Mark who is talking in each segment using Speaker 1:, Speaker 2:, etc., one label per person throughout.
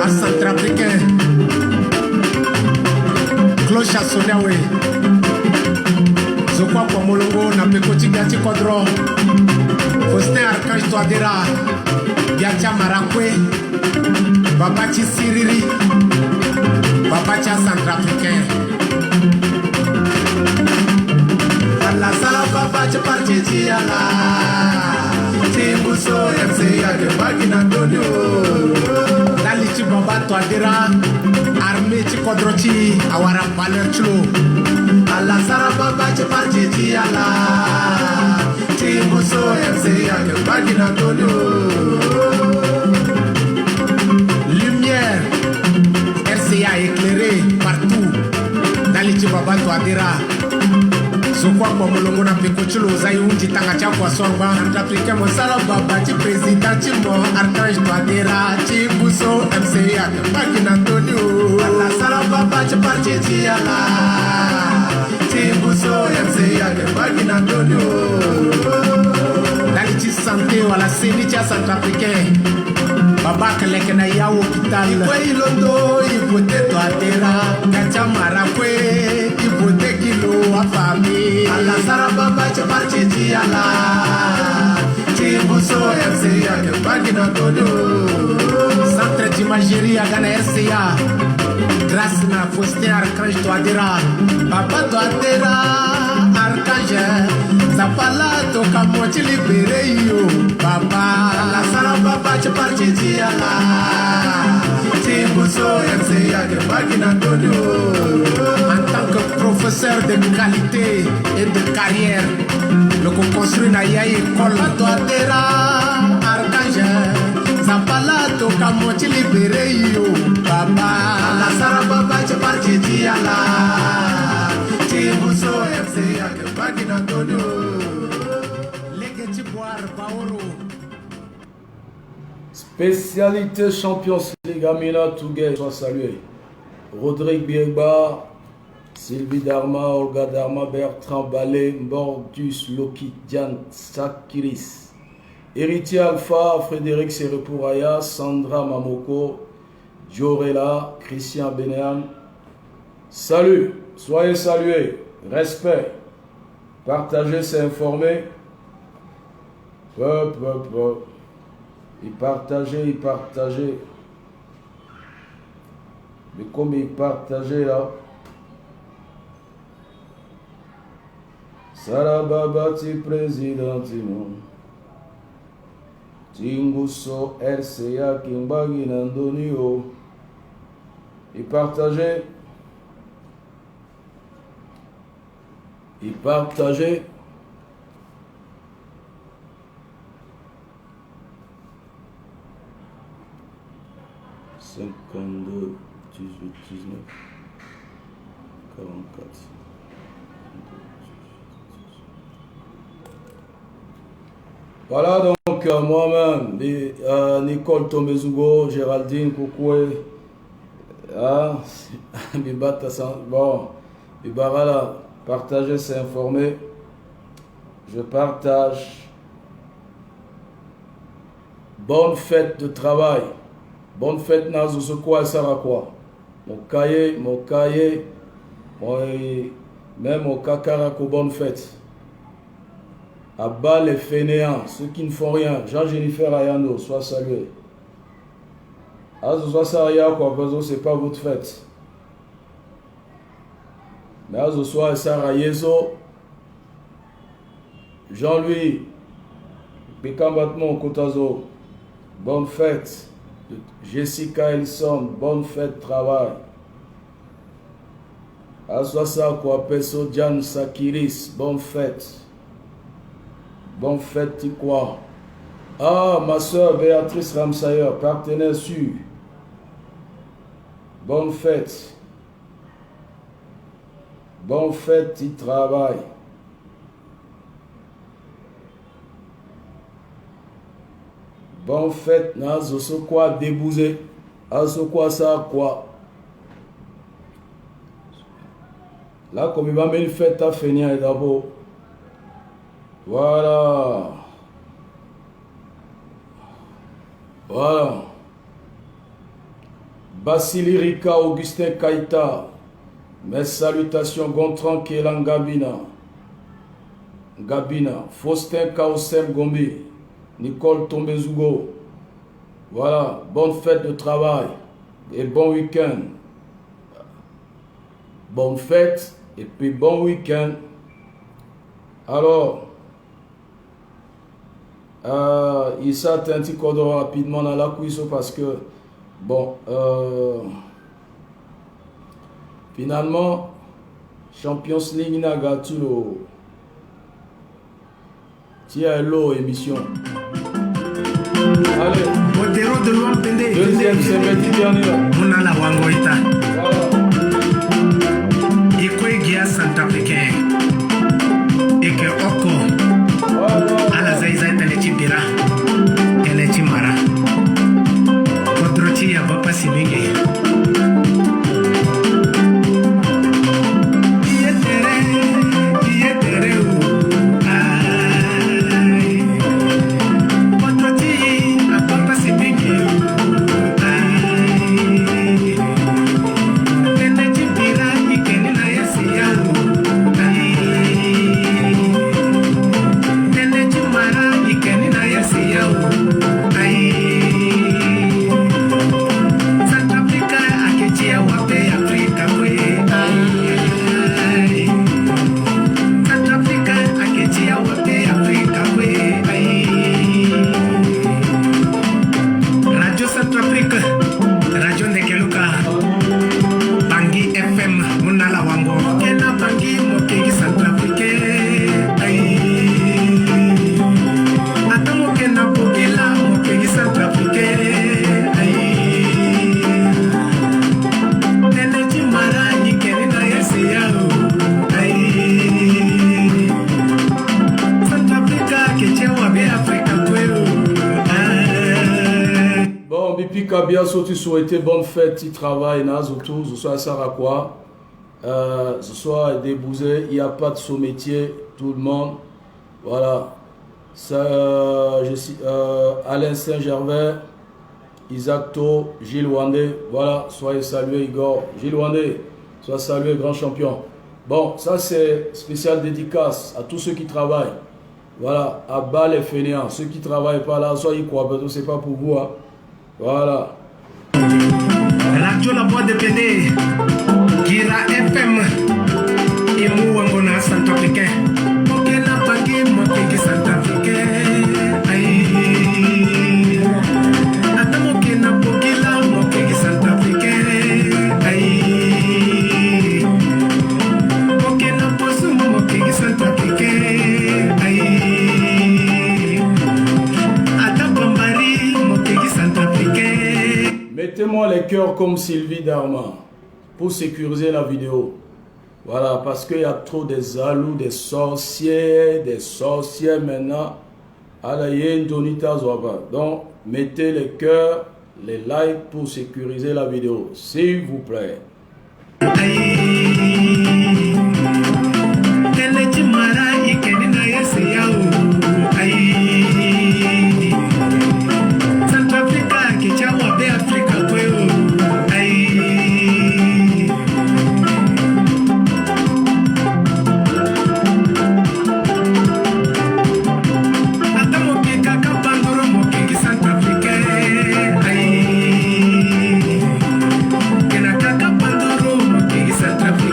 Speaker 1: à Centrafricain. Cloche à Sodawe. Zokwa kwa Molongo na Pekoti Gati Kodro. Faustin Archange Touadéra. Biacha Marakwe. Babachi Siriri. Babacha Centrafricain. Allah sala Babachi Parchechi Allah. Timbuso MCA de Bagina Antonio. Dalichi Baba Touadéra. Armée Chikodrochi. Awara Baler Chulo. Allah sala Babachi Parchechi Allah. Timbuso MCA de Bagina Antonio. Lumière. RCA éclairé partout. Dalichi Baba Touadéra. Sokwa kwa Molongo na Pekochulo Zai unji tanga cha kwa Songba Centrafricain Mosala Babachi Président Chimo Archange Touadéra Chimbuso MCA Bagina Antonio Allah Sala Babachi Parchechi Allah Chimbuso MCA Bagina Antonio Dalichi Santé wala Senicha Centrafricain Baba Keleke na ya hôpital Ikwe ilondo ipote Touadéra Kacha Marakwe ipote kilo wa famille Allah Sara Babachi Parchechi Allah Chimbuso RCA Bagina Antonio Centre d'imagerie à Ghana RCA grâce à Faustin Archange Touadéra Papa Touadéra Archange Zapala toka mochi libéré yo Papa Allah Sara Babachi Parchechi Allah Chimbuso RCA Bagina Antonio en tant que professeur de qualité et de carrière le co-construit na ya école Touadéra Archange Zapala toka mochi libéré yo Papa Allah Sara Babachi Parchechi Allah Chimbuso RCA Bagina Antonio Legeti Boar Baoro.
Speaker 2: Spécialité Champions League Amina Touguet, soit salué. Rodrigue Biegba, Sylvie Darma, Olga Darma, Bertrand Ballet, Mbordus, Loki, Diane Sakiris. Héritier Alpha, Frédéric Serepouraya, Sandra Mamoko, Jorela, Christian Benéan. Salut, soyez salués, respect, partagez, c'est informer. Et partagez. Mais comme il partageait là, Sarababati président Timon, Tinguso RCA Kimbagi Nandonio, et partagez. Partagez. « 52, 18, 19, 44. » Voilà donc moi-même, Nicole Tomezougo, Géraldine Koukoué, bon, Ibarala, partager, c'est informer. Je partage. Bonne fête de travail. Bonne fête Nazo, ce quoi ça va quoi? Mon cahier, même au Kakarako, bonne fête. À bas les fainéants, ceux qui ne font rien. Jean-Jennifer Ayano, soit salué. Azo, soit salué, quoi, parce que c'est pas votre fête. Mais Azo, soit Sarah Yezo, Jean-Louis, Pékambatmon, Kotazo, bonne fête. Jessica Elson, bonne fête de travail. Aswasa Kouapeso Diane Sakiris, bonne fête. Bonne fête, Tikwa. Ah, ma soeur Béatrice Ramsayer, partenaire sûr. Bonne fête. Bonne fête, tu travailles. Bonne fête, nazo so quoi débousé, aso quoi ça quoi. Là, comme il va mettre une fête à finir d'abord. Voilà. Basili Rika Augustin Kaita. Mes salutations, Gontran Kélan Gabina. Faustin Kaosem Gombi. Nicole Tombezougo. Voilà, bonne fête de travail et bon week-end. Bonne fête et puis bon week-end. Alors, il s'est un petit code rapidement dans la cuisine parce que, bon, finalement, Champions League n'a gâté le TLO émission. Allez, deuxième semaine dernière.
Speaker 1: On a la wangoita. Ikwegi Centrafricain. Et que Oko. À la Zaïza est le Chibira. Elle est Chimara. Kodrochi ya Bapa Simingi.
Speaker 2: Tu souhaitais bonne fête, tu travailles, ce soir ça à quoi? Ce soir débousé, il n'y a pas de sous-métier, tout le monde. Voilà. Ça, Alain Saint-Gervais, Isaac To, Gilles Wandé. Voilà, soyez salués, Igor. Gilles Wandé, soyez salué, grand champion. Bon, ça c'est spécial dédicace à tous ceux qui travaillent. Voilà, à bas les fainéants. Ceux qui ne travaillent pas là, soyez quoi, ce n'est pas pour vous. Hein. Voilà.
Speaker 1: Radio La Voix de Béné, Gira FM, et Mouangona Centrafricain. Mokena Pagi, Mokeki Centrafricain. Aïe. Atamokena Pogila, Mokeki Centrafricain. Aïe. Mokena Posum, Mokeki Centrafricain. Aïe. Atapambari, Mokeki Centrafricain.
Speaker 2: Mettez-moi les cœurs comme Sylvie Darman pour sécuriser la vidéo. Voilà, parce qu'il y a trop de zalous, des sorcières maintenant. Donc, mettez les cœurs, les likes pour sécuriser la vidéo, s'il vous plaît.
Speaker 1: Centrafricain.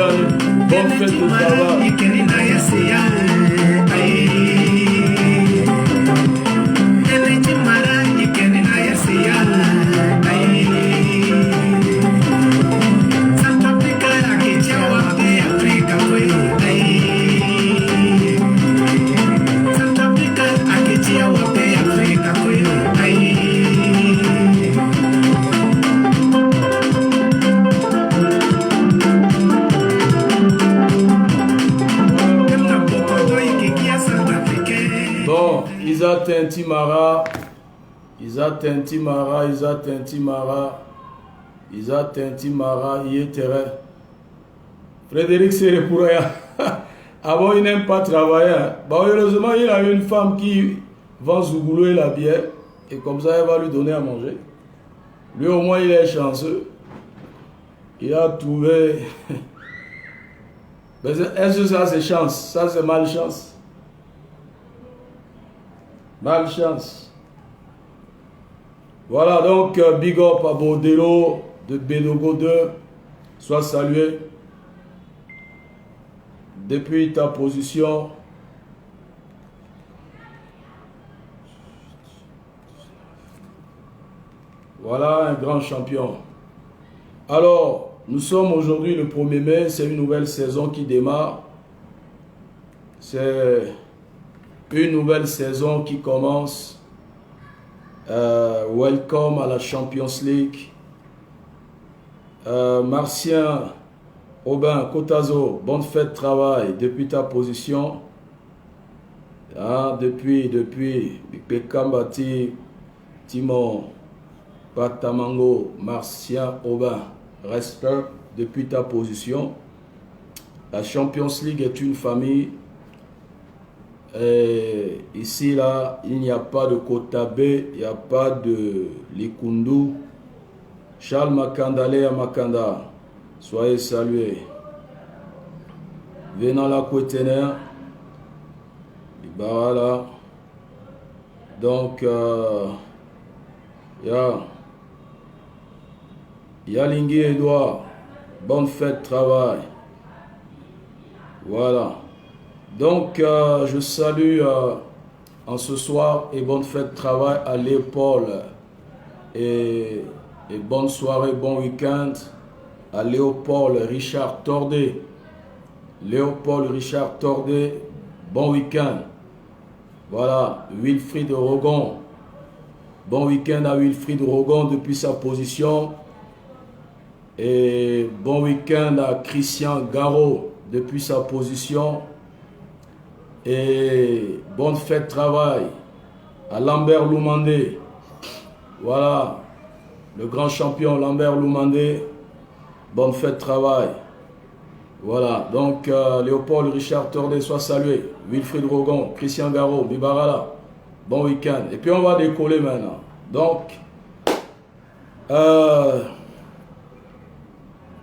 Speaker 2: Biani, bonne fête de travail. Isa Tintimara, Yétere. Frédéric Sérépouraya. Avant, il n'aime pas travailler. Bon, heureusement, il a une femme qui vend Zougoulou et la bière. Et comme ça, elle va lui donner à manger. Lui, au moins, il est chanceux. Il a trouvé... Mais est-ce que ça, c'est chance? Ça, c'est malchance. Malchance. Voilà, donc, big up à Bordelo de Bédogo 2. Sois salué. Depuis ta position. Voilà un grand champion. Alors, nous sommes aujourd'hui le 1er mai, c'est une nouvelle saison qui démarre. C'est une nouvelle saison qui commence. Welcome à la Champions League. Martien Aubin, Kotazo, bonne fête de travail depuis ta position. Depuis Pekambati, Timon, Patamango, Martien Aubin, respect depuis ta position. La Champions League est une famille. Et ici, là, il n'y a pas de Kotabe, il n'y a pas de Likundu. Charles Makandale à Makanda, soyez salués. Venant la Kouetener, Ibarala. Donc, Yalingi Edouard, bonne fête de travail. Voilà. Donc, je salue en ce soir et bonne fête de travail à Léopold. Et bonne soirée, bon week-end à Léopold Richard Tordé. Léopold Richard Tordé, bon week-end. Voilà, Wilfried Rogon. Bon week-end à Wilfried Rogon depuis sa position. Et bon week-end à Christian Garot depuis sa position. Et bonne fête de travail à Lambert Loumandé. Voilà, le grand champion Lambert Loumandé. Bonne fête de travail. Voilà, donc Léopold Richard Tordé, soit salué. Wilfried Rogon, Christian Garot, Bibarala. Bon week-end. Et puis on va décoller maintenant. Donc,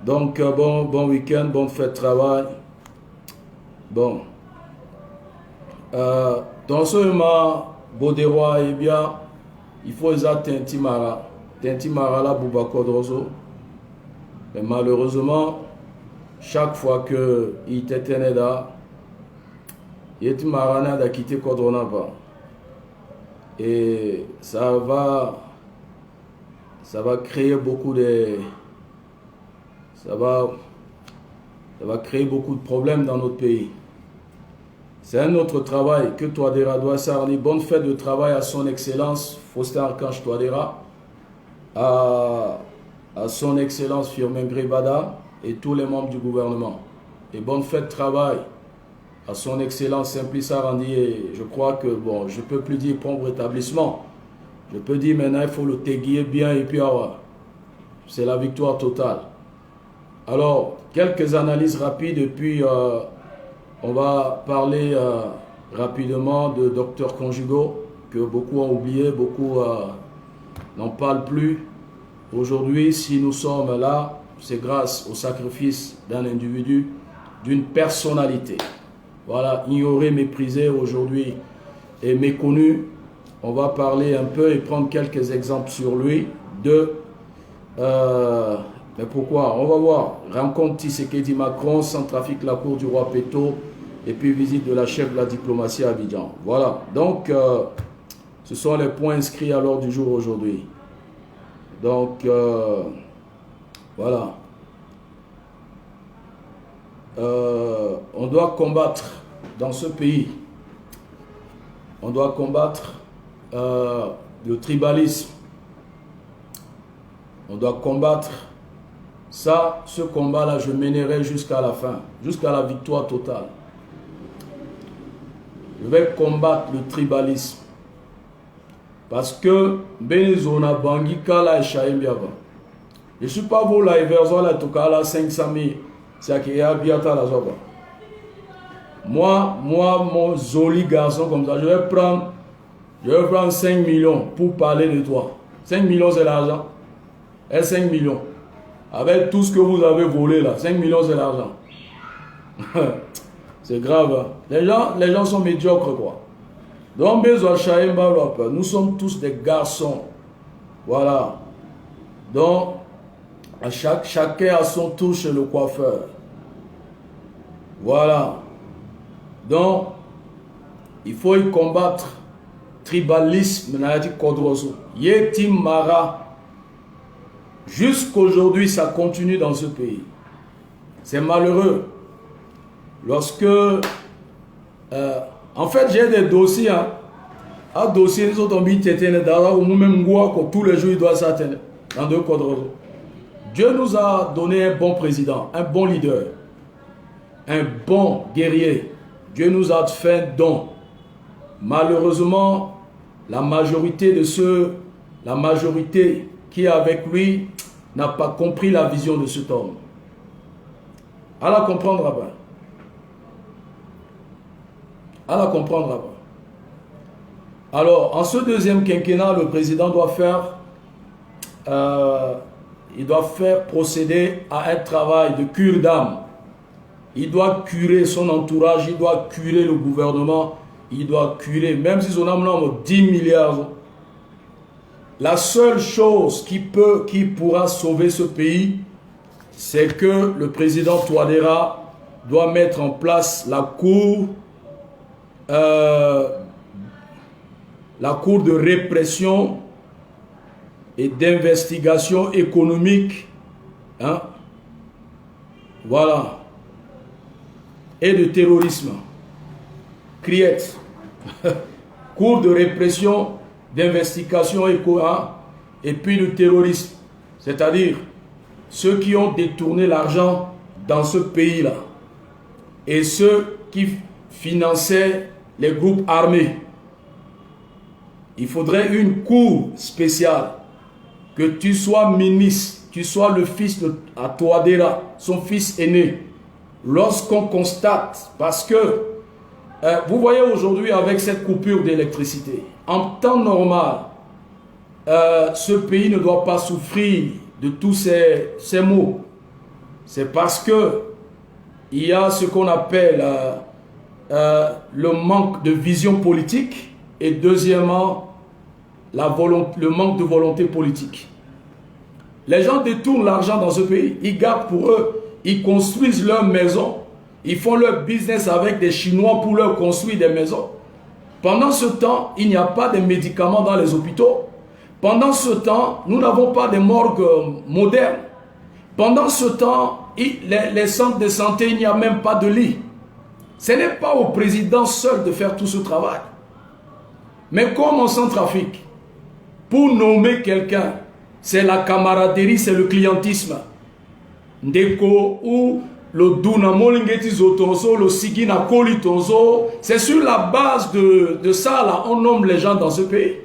Speaker 2: bon week-end, bonne fête de travail. Bon. Dans ce moment, Bodérois et bien, il faut les Tintimara. Tintimara la Bouba Kodroso. Mais malheureusement, chaque fois que il était Ténéda, il était Marana d'a quitté Kodronaba. Et ça va créer beaucoup de. Ça va créer beaucoup de problèmes dans notre pays. C'est un autre travail que Touadéra doit s'arni. Bonne fête de travail à son excellence Faustin Archange Touadéra, à son excellence Firmin Grébada et tous les membres du gouvernement. Et bonne fête de travail à son excellence Simplice Arandi. Et je crois que, bon, je ne peux plus dire prompt rétablissement. Je peux dire maintenant il faut le téguiller bien et puis c'est la victoire totale. Alors, quelques analyses rapides et puis on va parler rapidement de Dr Conjugo, que beaucoup ont oublié, beaucoup n'en parlent plus. Aujourd'hui, si nous sommes là, c'est grâce au sacrifice d'un individu, d'une personnalité. Voilà, ignoré, méprisé aujourd'hui et méconnu. On va parler un peu et prendre quelques exemples sur lui de Mais pourquoi? On va voir. Rencontre Tshisekedi Macron, sans trafic la cour du roi Peto, et puis visite de la chef de la diplomatie à Abidjan. Voilà. Donc, ce sont les points inscrits à l'ordre du jour aujourd'hui. Donc, voilà. On doit combattre dans ce pays. On doit combattre le tribalisme. On doit combattre ça. Ce combat-là, je mènerai jusqu'à la fin, jusqu'à la victoire totale. Je vais combattre le tribalisme. Parce que Benizona Bangika la Shaimbiaba. Je ne suis pas vous là, Everson la Tokala 500 000. C'est qu'il y a Biata la Zoba. Moi, mon joli garçon comme ça, je vais prendre 5 millions pour parler de toi. 5 millions c'est l'argent. Et 5 millions. Avec tout ce que vous avez volé là, 5 millions c'est l'argent. C'est grave. Hein? Les gens sont médiocres quoi. Donc, nous sommes tous des garçons. Voilà. Donc, chacun a son tour chez le coiffeur. Voilà. Donc, il faut y combattre tribalisme. Yetim Mara. Jusqu'aujourd'hui, ça continue dans ce pays. C'est malheureux. Lorsque... en fait, j'ai des dossiers. Hein. Un dossier, nous autres, tous les jours, il doit s'atteindre dans deux quadros. Dieu nous a donné un bon président, un bon leader, un bon guerrier. Dieu nous a fait un don. Malheureusement, la majorité qui est avec lui n'a pas compris la vision de cet homme. À la comprendre là-bas. À la comprendre là-bas. Alors, en ce deuxième quinquennat, le président doit faire procéder à un travail de cure d'âme. Il doit curer son entourage, il doit curer le gouvernement, il doit curer, même si son âme a 10 milliards. La seule chose qui pourra sauver ce pays, c'est que le président Touadéra doit mettre en place la cour de répression et d'investigation économique, hein, voilà, et de terrorisme. CRIET, cour de répression, d'investigation et puis de terrorisme, c'est-à-dire ceux qui ont détourné l'argent dans ce pays-là et ceux qui finançaient les groupes armés. Il faudrait une cour spéciale, que tu sois ministre, tu sois le fils de Touadéra, son fils aîné. Lorsqu'on constate, parce que vous voyez aujourd'hui avec cette coupure d'électricité, en temps normal, ce pays ne doit pas souffrir de tous ces maux. C'est parce que il y a ce qu'on appelle le manque de vision politique et deuxièmement le manque de volonté politique. Les gens détournent l'argent dans ce pays, ils gardent pour eux, ils construisent leurs maisons, ils font leur business avec des Chinois pour leur construire des maisons. Pendant ce temps, il n'y a pas de médicaments dans les hôpitaux. Pendant ce temps, nous n'avons pas de morgues modernes. Pendant ce temps, les centres de santé, il n'y a même pas de lit. Ce n'est pas au président seul de faire tout ce travail. Mais comme en Centrafrique, pour nommer quelqu'un, c'est la camaraderie, c'est le clientisme. Ndeko ou le Dunamo Lingeti Zotonzo, le Sigina Kolitonzo, c'est sur la base de ça, là, on nomme les gens dans ce pays.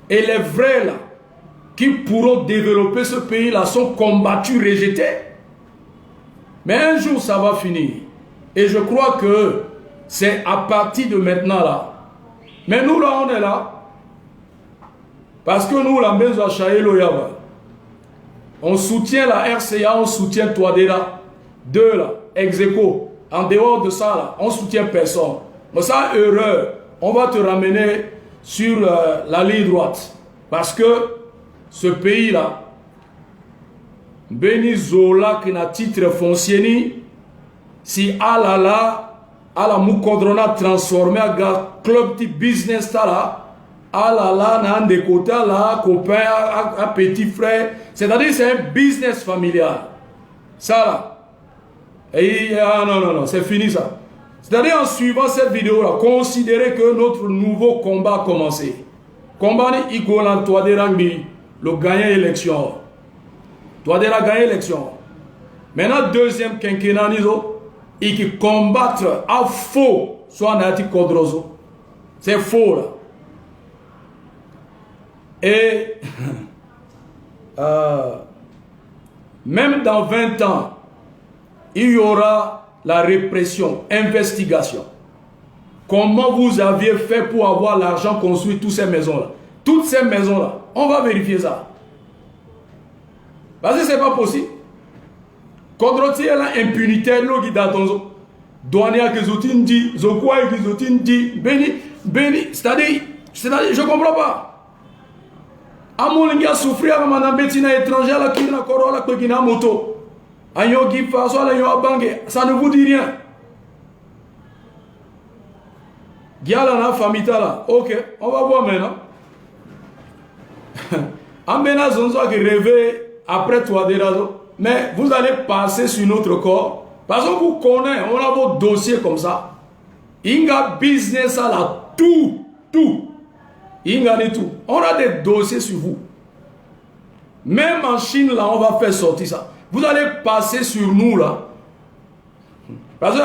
Speaker 2: Et les vrais, là, qui pourront développer ce pays-là, sont combattus, rejetés. Mais un jour, ça va finir. Et je crois que c'est à partir de maintenant, là. Mais nous, là, on est là. Parce que nous, la maison à Chaïlo Yaba, on soutient la RCA, on soutient Touadéra. Deux, là, ex-aequo. En dehors de ça, là, on soutient personne. Mais ça, erreur. On va te ramener sur la ligne droite. Parce que ce pays-là, Beni Zola qui na titre foncier ni si alala ala mukodrona transformé à club de business tala alala na de côté là copain à petit frère, c'est-à-dire c'est un business familial. Ça là. Et non, c'est fini ça. C'est-à-dire en suivant cette vidéo là, considérez que notre nouveau combat a commencé. Combat ni Igolan Touadérangi, le gagnant élection. Touadéra gagné l'élection. Maintenant, deuxième quinquennat, il qui combattre à faux, soit Nati Kodrozo. C'est faux là. Et même dans 20 ans, il y aura la répression, investigation. Comment vous aviez fait pour avoir l'argent construit toutes ces maisons-là? Toutes ces maisons-là, on va vérifier ça. Parce que ce n'est pas possible. Contre l'impunité, l'ogi d'atonzo. Douania que zotin dit, zokwa que zotin dit, béni, c'est-à-dire, je ne comprends pas. Amon a souffrir à madame Bettina étrangère, qui n'a corolla, qui n'a moto. Ayo gi faso la yo abange, ça ne vous dit rien. Giala na famita là, ok, on va voir maintenant. Ambena zonzo qui rêvait après toi des raisons, mais vous allez passer sur notre corps parce que vous connaissez, on a vos dossiers comme ça. Inga business à la tout. Inga ni tout. On a des dossiers sur vous. Même en Chine là, on va faire sortir ça. Vous allez passer sur nous là. Parce que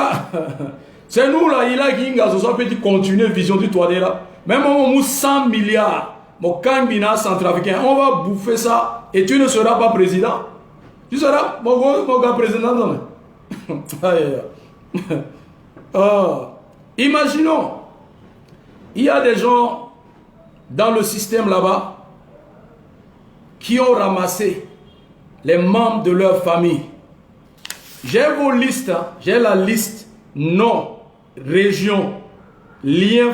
Speaker 2: c'est nous là, il a qui inga ce soit petit continuer vision du toit là. Même on 100 milliards. Mon Kambina centrafricain, on va bouffer ça et tu ne seras pas président. Tu seras mon gars président. Imaginons, il y a des gens dans le système là-bas qui ont ramassé les membres de leur famille. J'ai vos listes, hein. J'ai la liste nom, région, liens,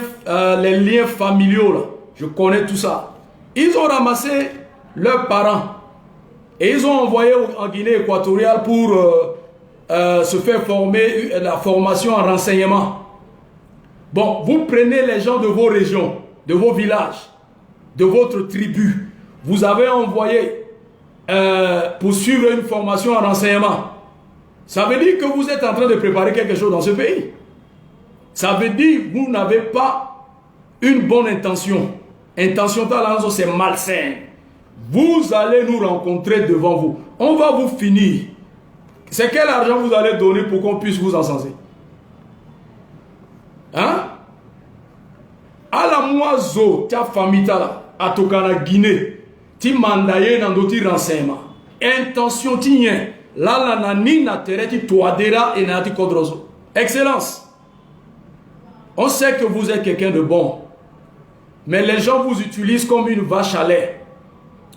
Speaker 2: les liens familiaux là. Je connais tout ça. Ils ont ramassé leurs parents et ils ont envoyé en Guinée équatoriale pour se faire former la formation en renseignement. Bon, vous prenez les gens de vos régions, de vos villages, de votre tribu. Vous avez envoyé pour suivre une formation en renseignement. Ça veut dire que vous êtes en train de préparer quelque chose dans ce pays. Ça veut dire que vous n'avez pas une bonne intention. Intention talent, c'est malsain. Vous allez nous rencontrer devant vous. On va vous finir. C'est quel argent vous allez donner pour qu'on puisse vous encenser? Hein? À la moiseau, ta famille là, à Tokana Guinée, tu mandaye dans d'autres renseignements. Intention tien, là la nani na tereti toadera et nati kodrozo. Excellence. On sait que vous êtes quelqu'un de bon. Mais les gens vous utilisent comme une vache à lait.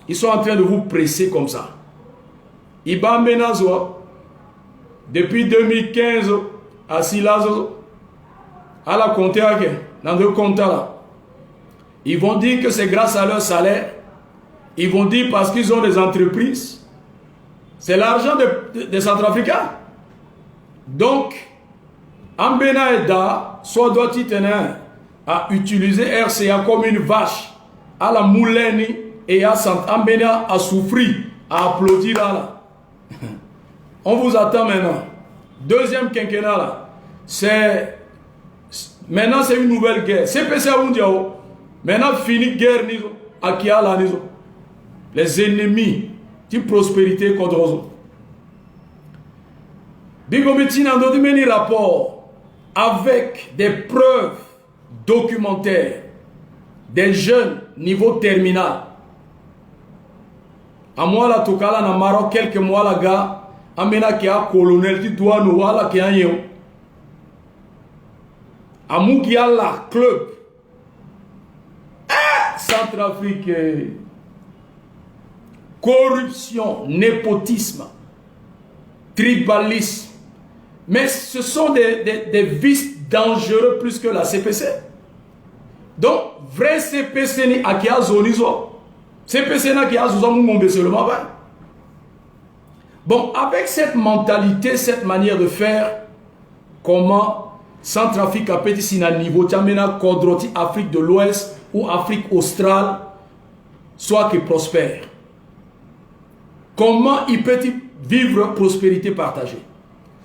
Speaker 2: Ils sont en train de vous presser comme ça. Iba Menazo, depuis 2015, à Silazo, à la compte, dans le compte là, ils vont dire que c'est grâce à leur salaire. Ils vont dire parce qu'ils ont des entreprises. C'est l'argent des Centrafricains. Donc, Ambena Eda, soit doit-il tenir à utiliser RCA comme une vache à la mouleni et à Ambena à souffrir, à applaudir là. On vous attend maintenant. Deuxième quinquennat là, c'est maintenant c'est une nouvelle guerre. CPC Undiao, maintenant fini guerre nizo, Akia la nizo. Les ennemis de prospérité contre eux. Bigomiti n'a donné rapport avec des preuves documentaires des jeunes niveau terminal. À moi la tokala na Maroc quelques mois là gars amena qui a colonel qui doit nous wala qui a yo. Amugia la club. Centrafrique. Corruption, népotisme, tribalisme. Mais ce sont des vices dangereux plus que la CPC. Donc, vrai CPC ni akia zonizo. CPC na kia zuzamou mombe seulement. Bon, avec cette mentalité, cette manière de faire, comment Centrafrique a petit si na niveau Tiamena Kodroti, Afrique de l'Ouest ou Afrique australe, soit qui prospère. Comment il peut vivre prospérité partagée?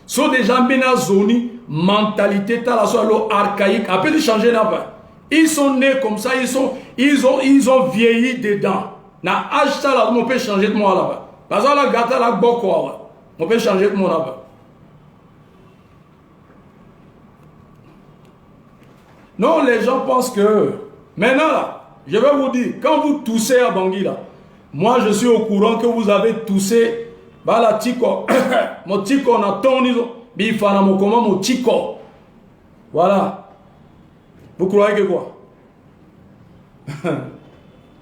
Speaker 2: So déjà mena zoni mentalité ta la soit archaïque, a peut changer là-bas. Ils sont nés comme ça, ils ont vieilli dedans. Na âge ça là, on peut changer de moi là-bas. Parce que la gata la boko, on peut changer de moi là-bas. Non, les gens pensent que maintenant là, je vais vous dire, quand vous toussez à Bangui là, moi je suis au courant que vous avez toussé. Bah la tiko, mon tiko on a ton iso, bifana mon comment mon tiko. Voilà. Vous croyez que quoi?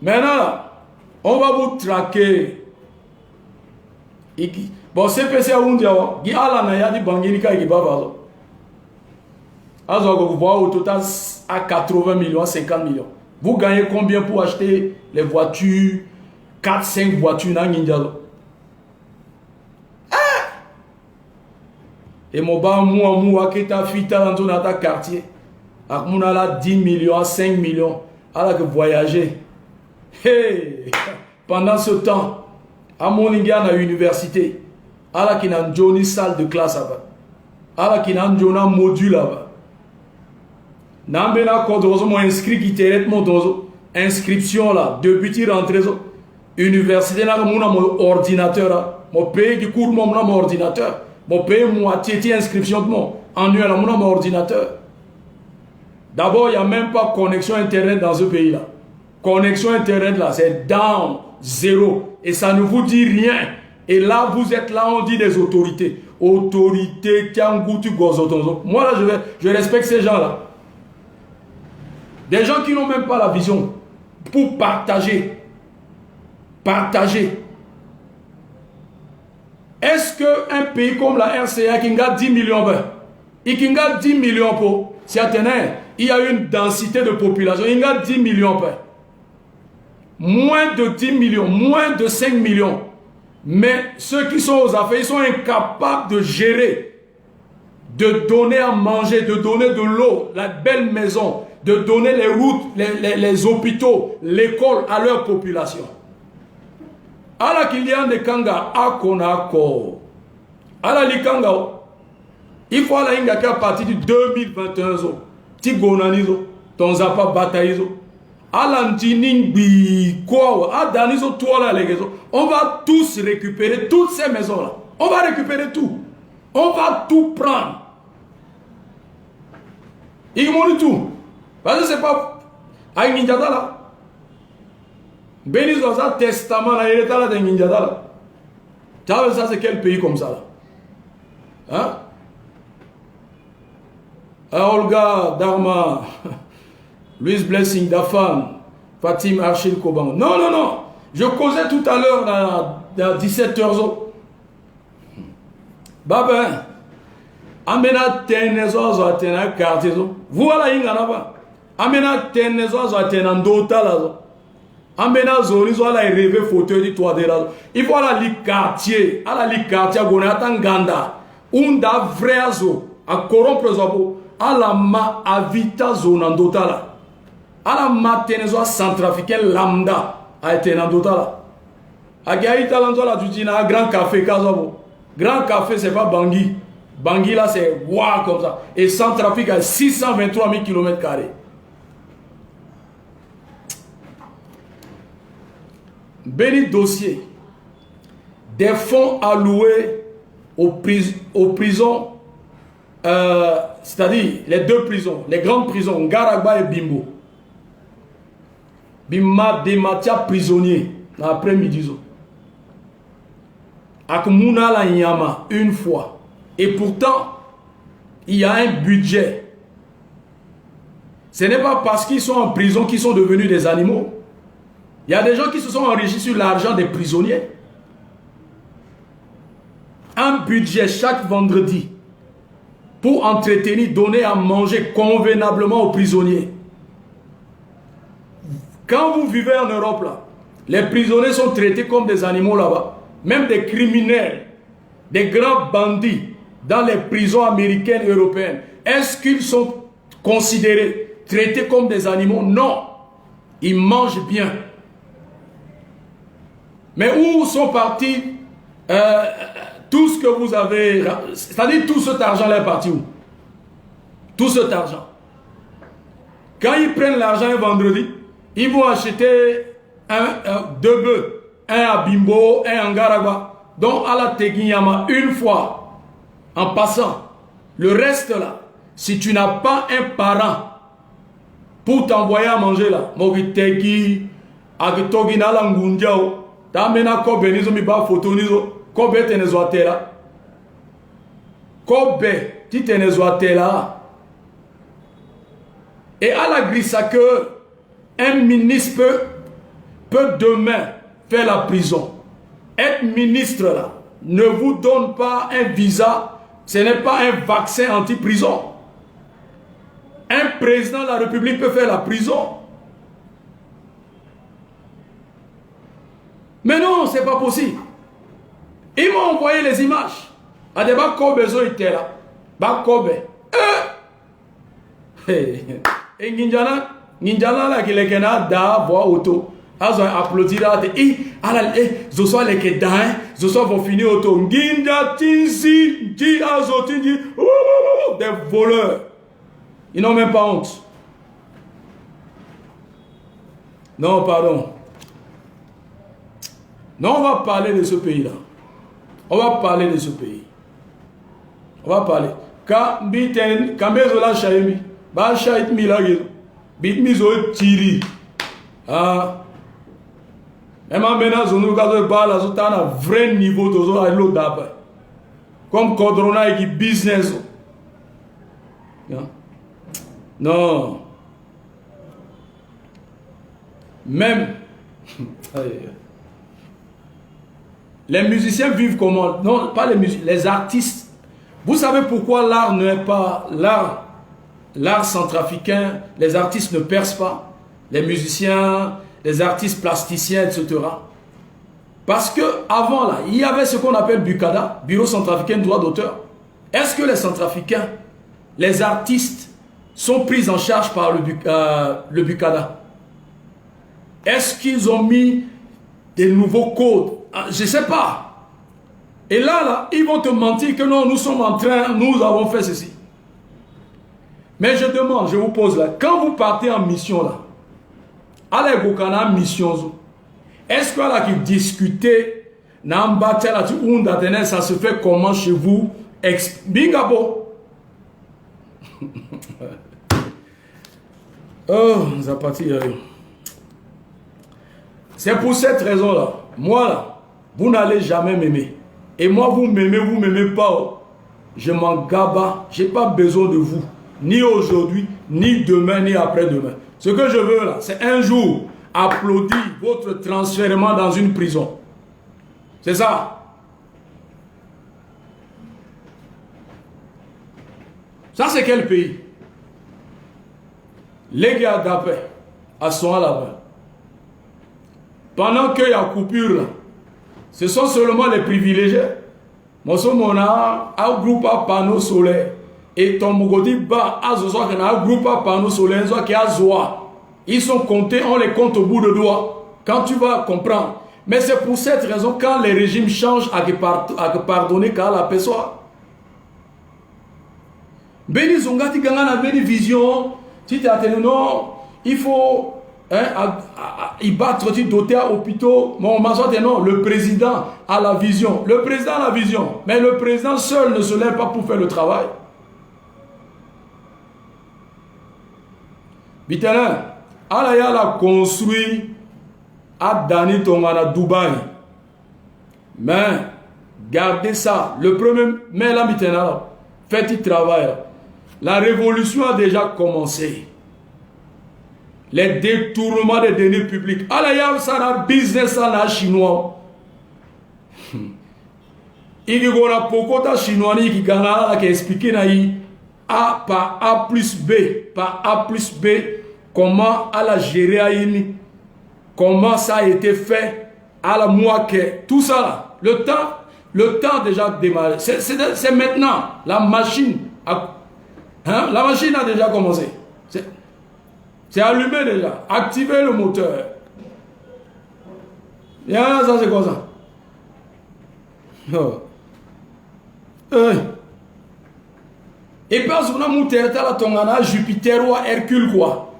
Speaker 2: Maintenant là, on va vous traquer. Bon, CPC a un diawa, qui a la naya di Bangilika et qui bava. Alors vous voyez au total à 80 millions, 50 millions. Vous gagnez combien pour acheter les voitures, 4-5 voitures dans Ninjalo? Et mon bas, moi, qui t'a fait dans ton quartier, avec mon ala 10 millions, 5 millions, alors que voyager. Hey! Pendant ce temps, à mon à l'université, alors qu'il y a une salle de classe là-bas, alors qu'il y a un module là-bas. Nambena Kodrozo m'a inscrit qui t'est mon inscription là, depuis rentrer université là, mon ordinateur, mon pays qui court mon ordinateur. Mon pays, moitié inscription de mon annuel à mon ordinateur. D'abord, il n'y a même pas connexion Internet dans ce pays-là. Connexion Internet là, c'est down, zéro. Et ça ne vous dit rien. Et là, vous êtes là, on dit des autorités. Autorités, Tiangoutu, Gozotonzo. Moi là, je respecte ces gens-là. Des gens qui n'ont même pas la vision pour partager. Partager. Est-ce qu'un pays comme la RCA qui a 10 millions, et qui a 10 millions pour certains, il y a une densité de population, il y a 10 millions, moins de 10 millions, moins de 5 millions. Mais ceux qui sont aux affaires, ils sont incapables de gérer, de donner à manger, de donner de l'eau, la belle maison, de donner les routes, les hôpitaux, l'école à leur population. Ala kilian de kanga akonako. Ala likanga. Il faut la inga à partir de 2021 zo. Ti gonanizo. Ton zapa bataïzo. Ala ntining bi ko. Adanizo toi là les. On va tous récupérer toutes ces maisons là. On va récupérer tout. On va tout prendre. Ils m'ont dit tout. Parce que c'est pas à Ninjada là. Bénis dans un testament, il est là dans Ninjada. Tu vois, ça c'est quel pays comme ça là? Hein? Olga Dharma, Louise Blessing Dafan, Fatim Archil Koban. Non, non, non. Je causais tout à l'heure dans 17h. Baba, amena tenezo zo atena quartier zo. Voilà ingana ba. Amena tenezo zo atena ndota la zo. Amena zoni zo ala rêver fauteuil di toit de la. Il faut ala li quartier, gona tanganda. Unda vrai zo a corrompre zo ala ma avita zona ndota la. Ala ma tenezo centrafricain lambda a été ndota la. Agaï talanzo la tu dis na grand café kazo. Grand café c'est pas Bangui. Bangui là c'est waouh comme ça. Et Centrafrique à 623 000 km². Béni dossier des fonds alloués aux prisons, c'est-à-dire les deux prisons, les grandes prisons, Ngaragba et Bimbo. Bimma des matières prisonniers l'après-midi. Akmouna la Nyama une fois. Et pourtant, il y a un budget. Ce n'est pas parce qu'ils sont en prison qu'ils sont devenus des animaux. Il y a des gens qui se sont enrichis sur l'argent des prisonniers. Un budget chaque vendredi pour entretenir, donner à manger convenablement aux prisonniers. Quand vous vivez en Europe, là, les prisonniers sont traités comme des animaux là-bas. Même des criminels des grands bandits dans les prisons américaines et européennes, est-ce qu'ils sont considérés, traités comme des animaux? Non. Ils mangent bien. Mais où sont partis tout ce que vous avez, c'est-à-dire tout cet argent-là est parti où? Tout cet argent. Quand ils prennent l'argent un vendredi, ils vont acheter deux bœufs, un à Bimbo, un en Garagua, donc à la Teguinyama une fois, en passant. Le reste là, si tu n'as pas un parent pour t'envoyer à manger là, Mogitegi, Agitogi na Langundiao, Tamena Kobe nizo mi ba photo nizo, Kobe tenezoatela, Kobe ti tenezoatela. Et à la grisse que un ministre peut demain faire la prison. Être ministre là ne vous donne pas un visa, ce n'est pas un vaccin anti-prison. Un président de la République peut faire la prison. Mais non, c'est pas possible. Ils m'ont envoyé les images. À des Kobe était là. Kobe. Et Ninjana là qui les kena da voix auto. Ils ont applaudi là. Zo soit les kedain, zo soit vont finir auto. Nginja tinsi, di azotinji, des voleurs. Ils n'ont même pas honte. Non, pardon. Non, on va parler de ce pays-là. On va parler de ce pays. On va parler. Quand Bezola Chaimi, Bachait Milagir, Bitmizo Tiri. Ah. Et maintenant, on nous a dit un vrai niveau de l'eau d'abord. Comme Kodrona et qui business. Non. Même les musiciens vivent comment? Non, pas les musiciens, les artistes. Vous savez pourquoi l'art n'est pas l'art centrafricain, les artistes ne percent pas, les musiciens, les artistes plasticiens, etc. Parce que avant là, il y avait ce qu'on appelle BUCADA, Bureau centrafricain de droit d'auteur. Est-ce que les centrafricains, les artistes sont pris en charge par le BUCADA? Est-ce qu'ils ont mis des nouveaux codes? Je ne sais pas. Et là, ils vont te mentir que non, nous sommes en train, nous avons fait ceci. Mais je demande, je vous pose là, quand vous partez en mission là, allez vous en mission, est-ce que là qui discutez, ça se fait comment chez vous? Bingabo. Oh, ça parti. C'est pour cette raison-là, moi là, vous n'allez jamais m'aimer. Et moi, vous m'aimez pas. Je m'en gaba, je n'ai pas besoin de vous. Ni aujourd'hui, ni demain, ni après-demain. Ce que je veux là, c'est un jour applaudir votre transfèrement dans une prison. C'est ça. Ça, c'est quel pays? Les gars d'après, à son là-bas. Pendant qu'il y a coupure là, ce sont seulement les privilégiés. Moi, on a un groupe à panneaux solaires. Et ton Mogodi bas, un groupe à panneaux solaires qui a Zoa. Ils sont comptés, on les compte au bout de doigt. Quand tu vas comprendre. Mais c'est pour cette raison, quand les régimes changent, à pardonner quand la personne. Béni Zongati Gangan avait une vision. Si tu as tenu, non, il faut. Il battre doté à hôpitaux. Mon non, le président a la vision. Le président a la vision. Mais le président seul ne se lève pas pour faire le travail. Bitanin, Alaya a construit à Dani Tongana Dubaï. Mais gardez ça. Le premier, mais là, Bitanin, faites le travail. La révolution a déjà commencé. Les détournements des deniers publics. Alaya, ça a business en chinois. Il y a beaucoup de chinois qui ont expliqué A par A plus B, par A plus B, comment elle a géré Aïni, comment ça a été fait, à la moitié, tout ça là. Le temps déjà démarré. C'est maintenant. La machine la machine a déjà commencé. C'est allumé déjà. Activez le moteur. Et ça c'est quoi ça? Oh. Et parce qu'on a monté à ton Jupiter ou à Hercule quoi.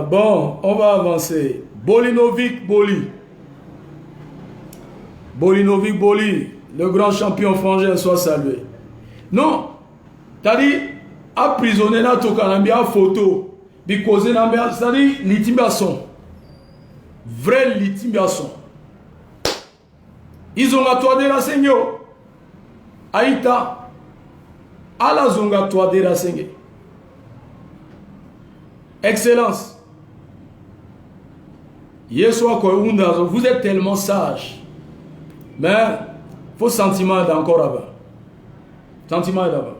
Speaker 2: Bon, on va avancer. Bolinovic Boli. Bolinovic Boli, le grand champion frangin, soit salué. Non, t'as dit, emprisonné dans ton canambia photo, because c'est-à-dire l'intimidation. Vrai l'intimidation. Ils ont à toi de la Seigneur. Aïta, à la zonga toi de la Seigneur. Excellence. Vous êtes tellement sage. Mais il faut sentiment d'encore avant. Sentiment d'avant.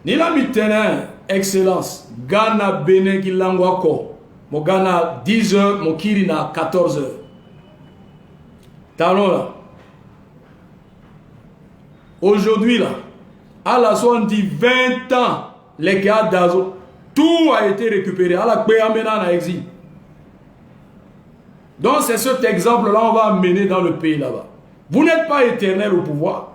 Speaker 2: Ni la mitena excellence. Ghana Bene Gilangwako. Mon Ghana 10h, mon Kirina 14h. Talons là. Aujourd'hui là. À la 70, 20 ans, les gars d'Azo, tout a été récupéré. À la Péamena na exil. Donc c'est cet exemple-là on va amener dans le pays là-bas. Vous n'êtes pas éternel au pouvoir.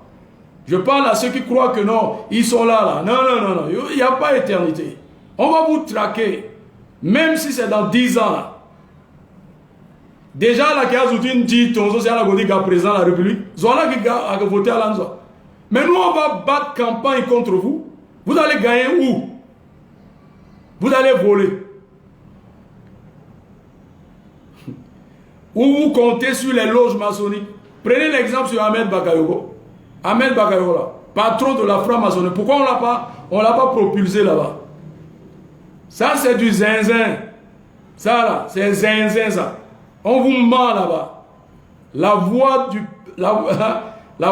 Speaker 2: Je parle à ceux qui croient que non, ils sont là. Non, non, non, non. Il n'y a pas éternité. On va vous traquer. Même si c'est dans 10 ans là. Déjà là, qui a dit, ton social a dit qu'à présent la République, voilà qui a voté à l'Anzo. Mais nous, on va battre campagne contre vous. Vous allez gagner où? Vous allez voler. Ou vous comptez sur les loges maçonniques. Prenez l'exemple sur Ahmed Bakayoko. Ahmed Bakayoko, là, patron de la franc-maçonnerie. Pourquoi on ne l'a pas propulsé là-bas? Ça, c'est du zinzin. Ça, là, c'est zinzin, ça. On vous ment là-bas. La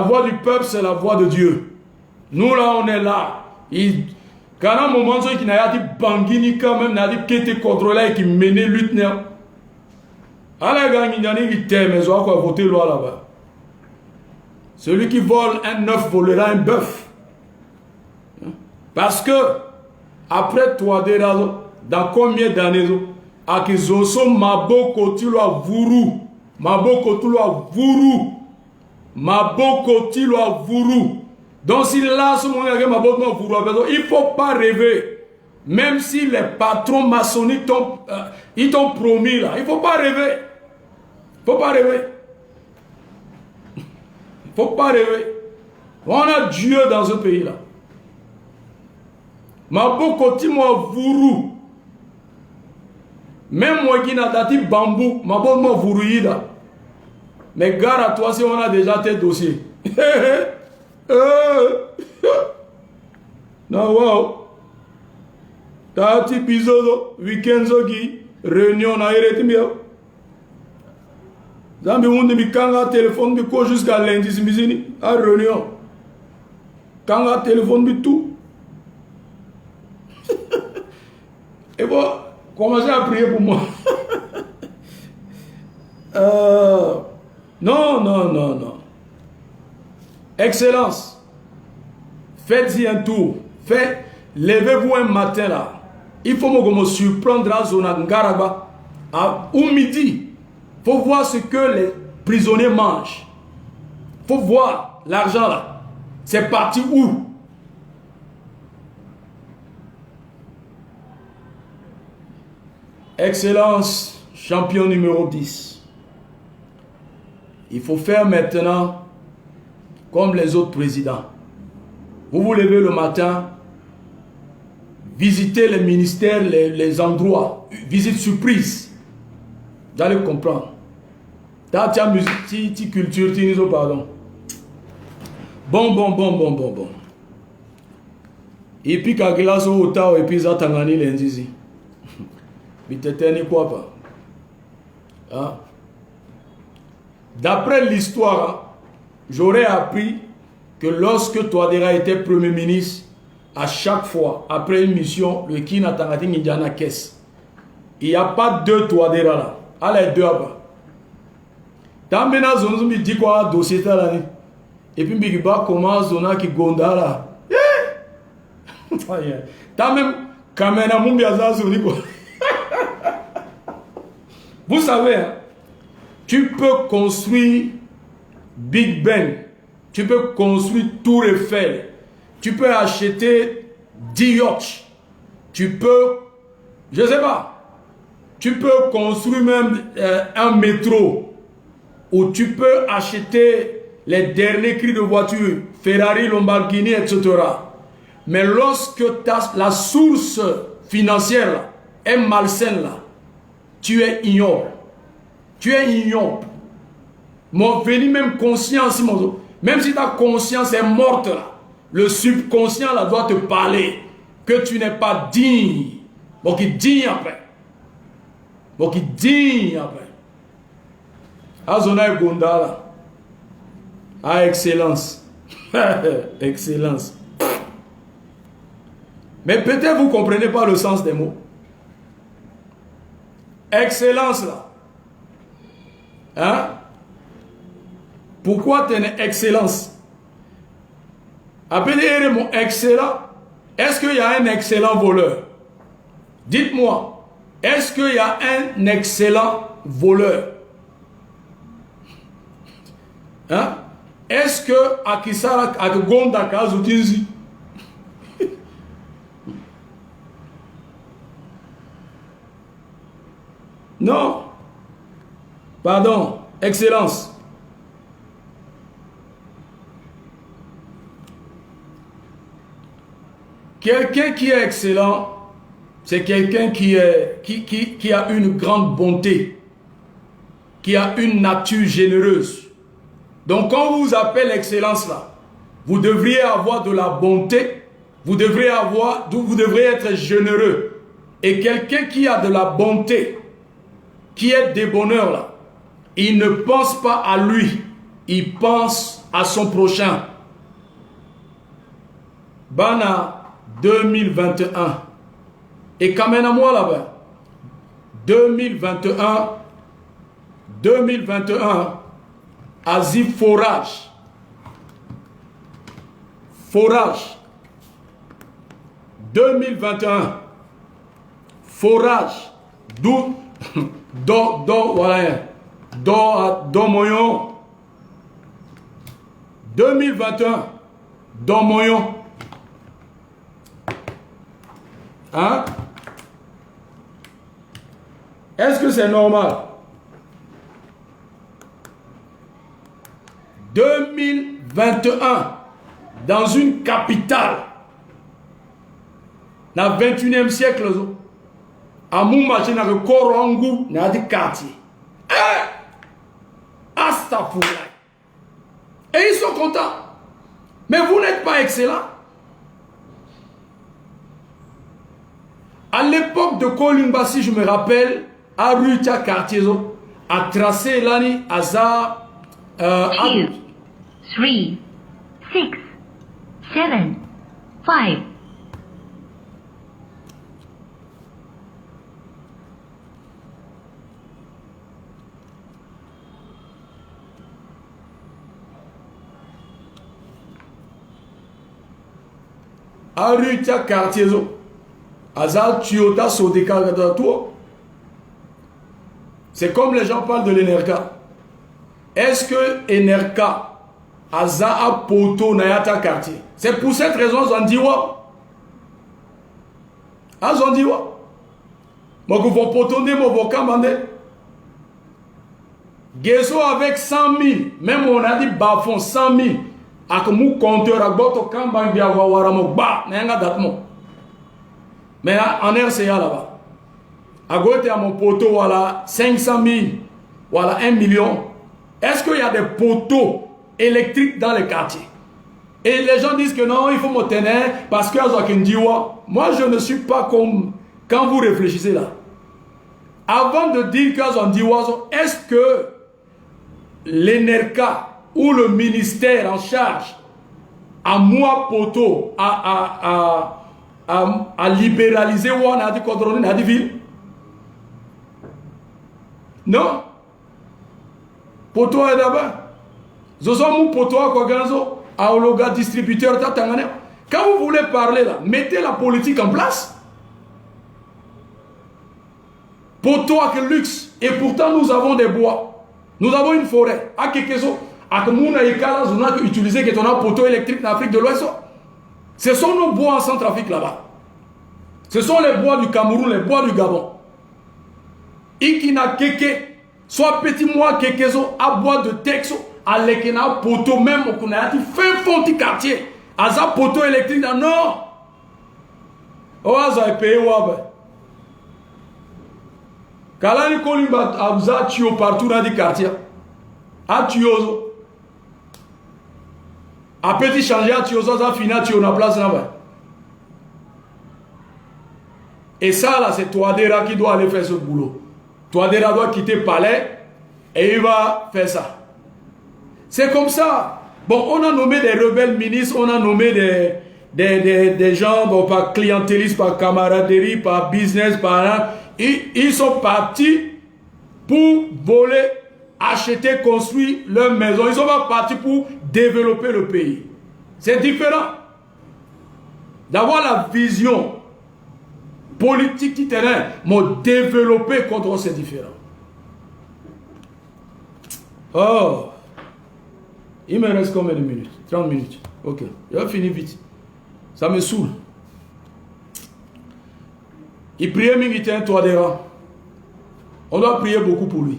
Speaker 2: voix du peuple, c'est la voix de Dieu. Nous, là, on est là. Quand un moment, qui n'a pas dit Bangini, quand même, n'a dit qui était contrôlé et qui menait lutte. Voter loi là-bas. Celui qui vole un œuf volera un bœuf. Parce que, après toi, dans combien d'années, à qui zoso maboko tu lo vuru. Maboko tu lo vuru. Maboko tu lo vuru. Donc, si là, il ne faut pas rêver. Même si les patrons maçonniques ils t'ont promis là, il ne faut pas rêver. Il ne faut pas rêver. Il ne faut pas rêver. On a Dieu dans ce pays-là. Maboko tu lo vuru. Même moi qui n'a dati bambou, maboko vuru là. Mais gare à toi si on a déjà tes dossiers. Non, wow. Tati bizozo, week-end zogi, réunion na ireti mieux. Zambi unde mi kanga téléphone bi ko jusqu'à lundi simizini à réunion. Kanga téléphone bi tout. Et bon, commencez à prier pour moi. Non, non, non, non. Excellence, faites-y un tour. Levez-vous un matin là. Il faut me surprendre à Zonangaraba au midi. Il faut voir ce que les prisonniers mangent. Il faut voir l'argent là. C'est parti où? Excellence, champion numéro 10. Il faut faire maintenant comme les autres présidents. Vous vous levez le matin, visitez les ministères, les endroits, visite surprise. Vous allez comprendre. Dans ta musique, ta culture, pardon. Bon. Et puis quand il a son otao et puis ça tangani l'enzizi. Quoi pas. Hein? D'après l'histoire, j'aurais appris que lorsque Touadéra était Premier ministre, À chaque fois, après une mission, le kin a tangati n'idjana caisse. Il n'y a pas deux toits derrière là. Allez, deux après. Dans maintenant, on me dit quoi, dossier là. Et puis, il y a comment zona qui gonda là. T'as même Kamena Mumbiaza zoni quoi. Vous savez, hein, tu peux construire Big Ben, tu peux construire Tour Eiffel, tu peux acheter 10 yachts, tu peux, je sais pas, tu peux construire même un métro, ou tu peux acheter les derniers cris de voiture, Ferrari, Lamborghini, etc. Mais lorsque la source financière là, est malsaine là, tu es ignoble. Tu es ignoble. Mon venu même conscience, même si ta conscience est morte là, le subconscient là doit te parler que tu n'es pas digne. Bon, qui digne après. Bon, qui digne après. Azona et Gonda là. Ah, excellence. Excellence. Mais peut-être vous ne comprenez pas le sens des mots. Excellence là. Hein? Pourquoi tu es excellence? Appelez mon excellent. Est-ce qu'il y a un excellent voleur? Dites-moi. Est-ce qu'il y a un excellent voleur? Hein? Est-ce que Akisara Akgonda Kazutinzi? Non. Pardon. Excellence. Quelqu'un qui est excellent, c'est quelqu'un qui a une grande bonté, qui a une nature généreuse. Donc quand on vous appelle excellence là, vous devriez avoir de la bonté, vous devriez être généreux. Et quelqu'un qui a de la bonté, qui est débonneur là, il ne pense pas à lui, il pense à son prochain. Bana 2021. Et quand même à moi là-bas, 2021, Asie forage. Forage. 2021. Forage. D'où voilà. Do moyon. 2021. Do moyon. Hein? Est-ce que c'est normal? 2021, dans une capitale, dans le 21e siècle, à mon machin, dans le Korangou, dans le quartier. Astaghfirullah. Et ils sont contents. Mais vous n'êtes pas excellent. À l'époque de Kolimba, si je me rappelle, à Rutia quartier, a tracé l'année Azar. 2, 3, 6, 7, 5. Arutia quartier Azal Toyota Sodeka toi. C'est comme les gens parlent de l'Enerca. Est-ce que Enerka Aza a poto Nayata quartier? C'est pour cette raison Zandiwa. Ah Zandiwa. Moi que vous potondez mon vocamande. Gesso avec 100 000. Même on a dit bafon 100 000. Ak mou compteur à boto kambang via waramo ba n'enga datmo. Mais en RCA là-bas. À côté à mon poteau voilà 500 000. Voilà 1 million. Est-ce qu'il y a des poteaux électriques dans les quartiers? Et les gens disent que non, il faut me tenir parce que moi je ne suis pas comme quand vous réfléchissez là. Avant de dire est-ce que l'Enerca ou le ministère en charge à moi poto à libéraliser ou on a dit qu'on a dit ville. Non. Poto est d'abord. Zozo mou poto à quoi ganzo à ologa distributeur tatangane. Quand vous voulez parler là, mettez la politique en place. Poto à que luxe. Et pourtant nous avons des bois. Nous avons une forêt. À quelque chose. À que moun a écala zona que utiliser que ton a poteau électrique en Afrique de l'Ouest. Ce sont nos bois en Centrafrique là-bas. Ce sont les bois du Cameroun, les bois du Gabon. Ikina keke, soit petit mois kekezo, à bois de texo, à lekena poteau même au Kounayati, fin fond du quartier. À ça poteau électrique, non. Oh, ça est payé, ouais. Kalani Kolimba, Abza, Tio, partout dans le quartier. À Tiozo. À petit changer, à Tiozo, ça finit, Tio, na place là-bas. Et ça, là, c'est Touadéra qui doit aller faire ce boulot. Touadéra doit quitter le palais et il va faire ça. C'est comme ça. Bon, on a nommé des rebelles ministres, on a nommé des gens, bon, par clientélisme, par camaraderie, par business, par... Ils sont partis pour voler, acheter, construire leur maison. Ils sont pas partis pour développer le pays. C'est différent. D'avoir la vision politique qui terrain, mais développer contre c'est différent. Oh, il me reste combien de minutes? 30 minutes. Ok, je vais finir vite. Ça me saoule. Il priait Mingiten Touadéra. On doit prier beaucoup pour lui.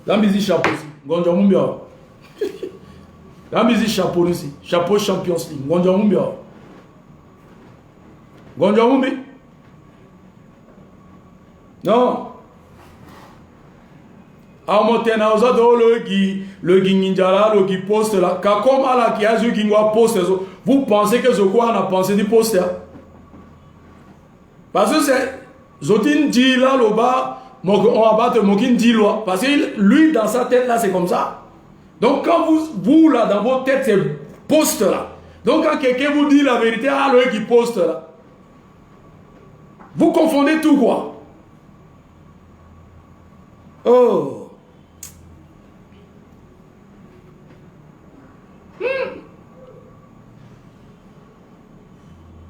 Speaker 2: La musique chapeau aussi. Gonja Mumbia. La musique chapeau aussi. Chapeau Champions League. Gonja Mumbia. Gonja Mumbi. Non. A motena ozado le ninjala le poste là. Kakoma là qui a vu qui poste. Vous pensez que ce quoi on a pensé du poste? Parce que c'est Zotin dit là le bas, on va battre Mokin dit loi. Parce que lui dans sa tête là c'est comme ça. Donc quand vous là dans votre tête c'est poste là. Donc quand quelqu'un vous dit la vérité, ah le qui poste là. Vous confondez tout quoi. Oh.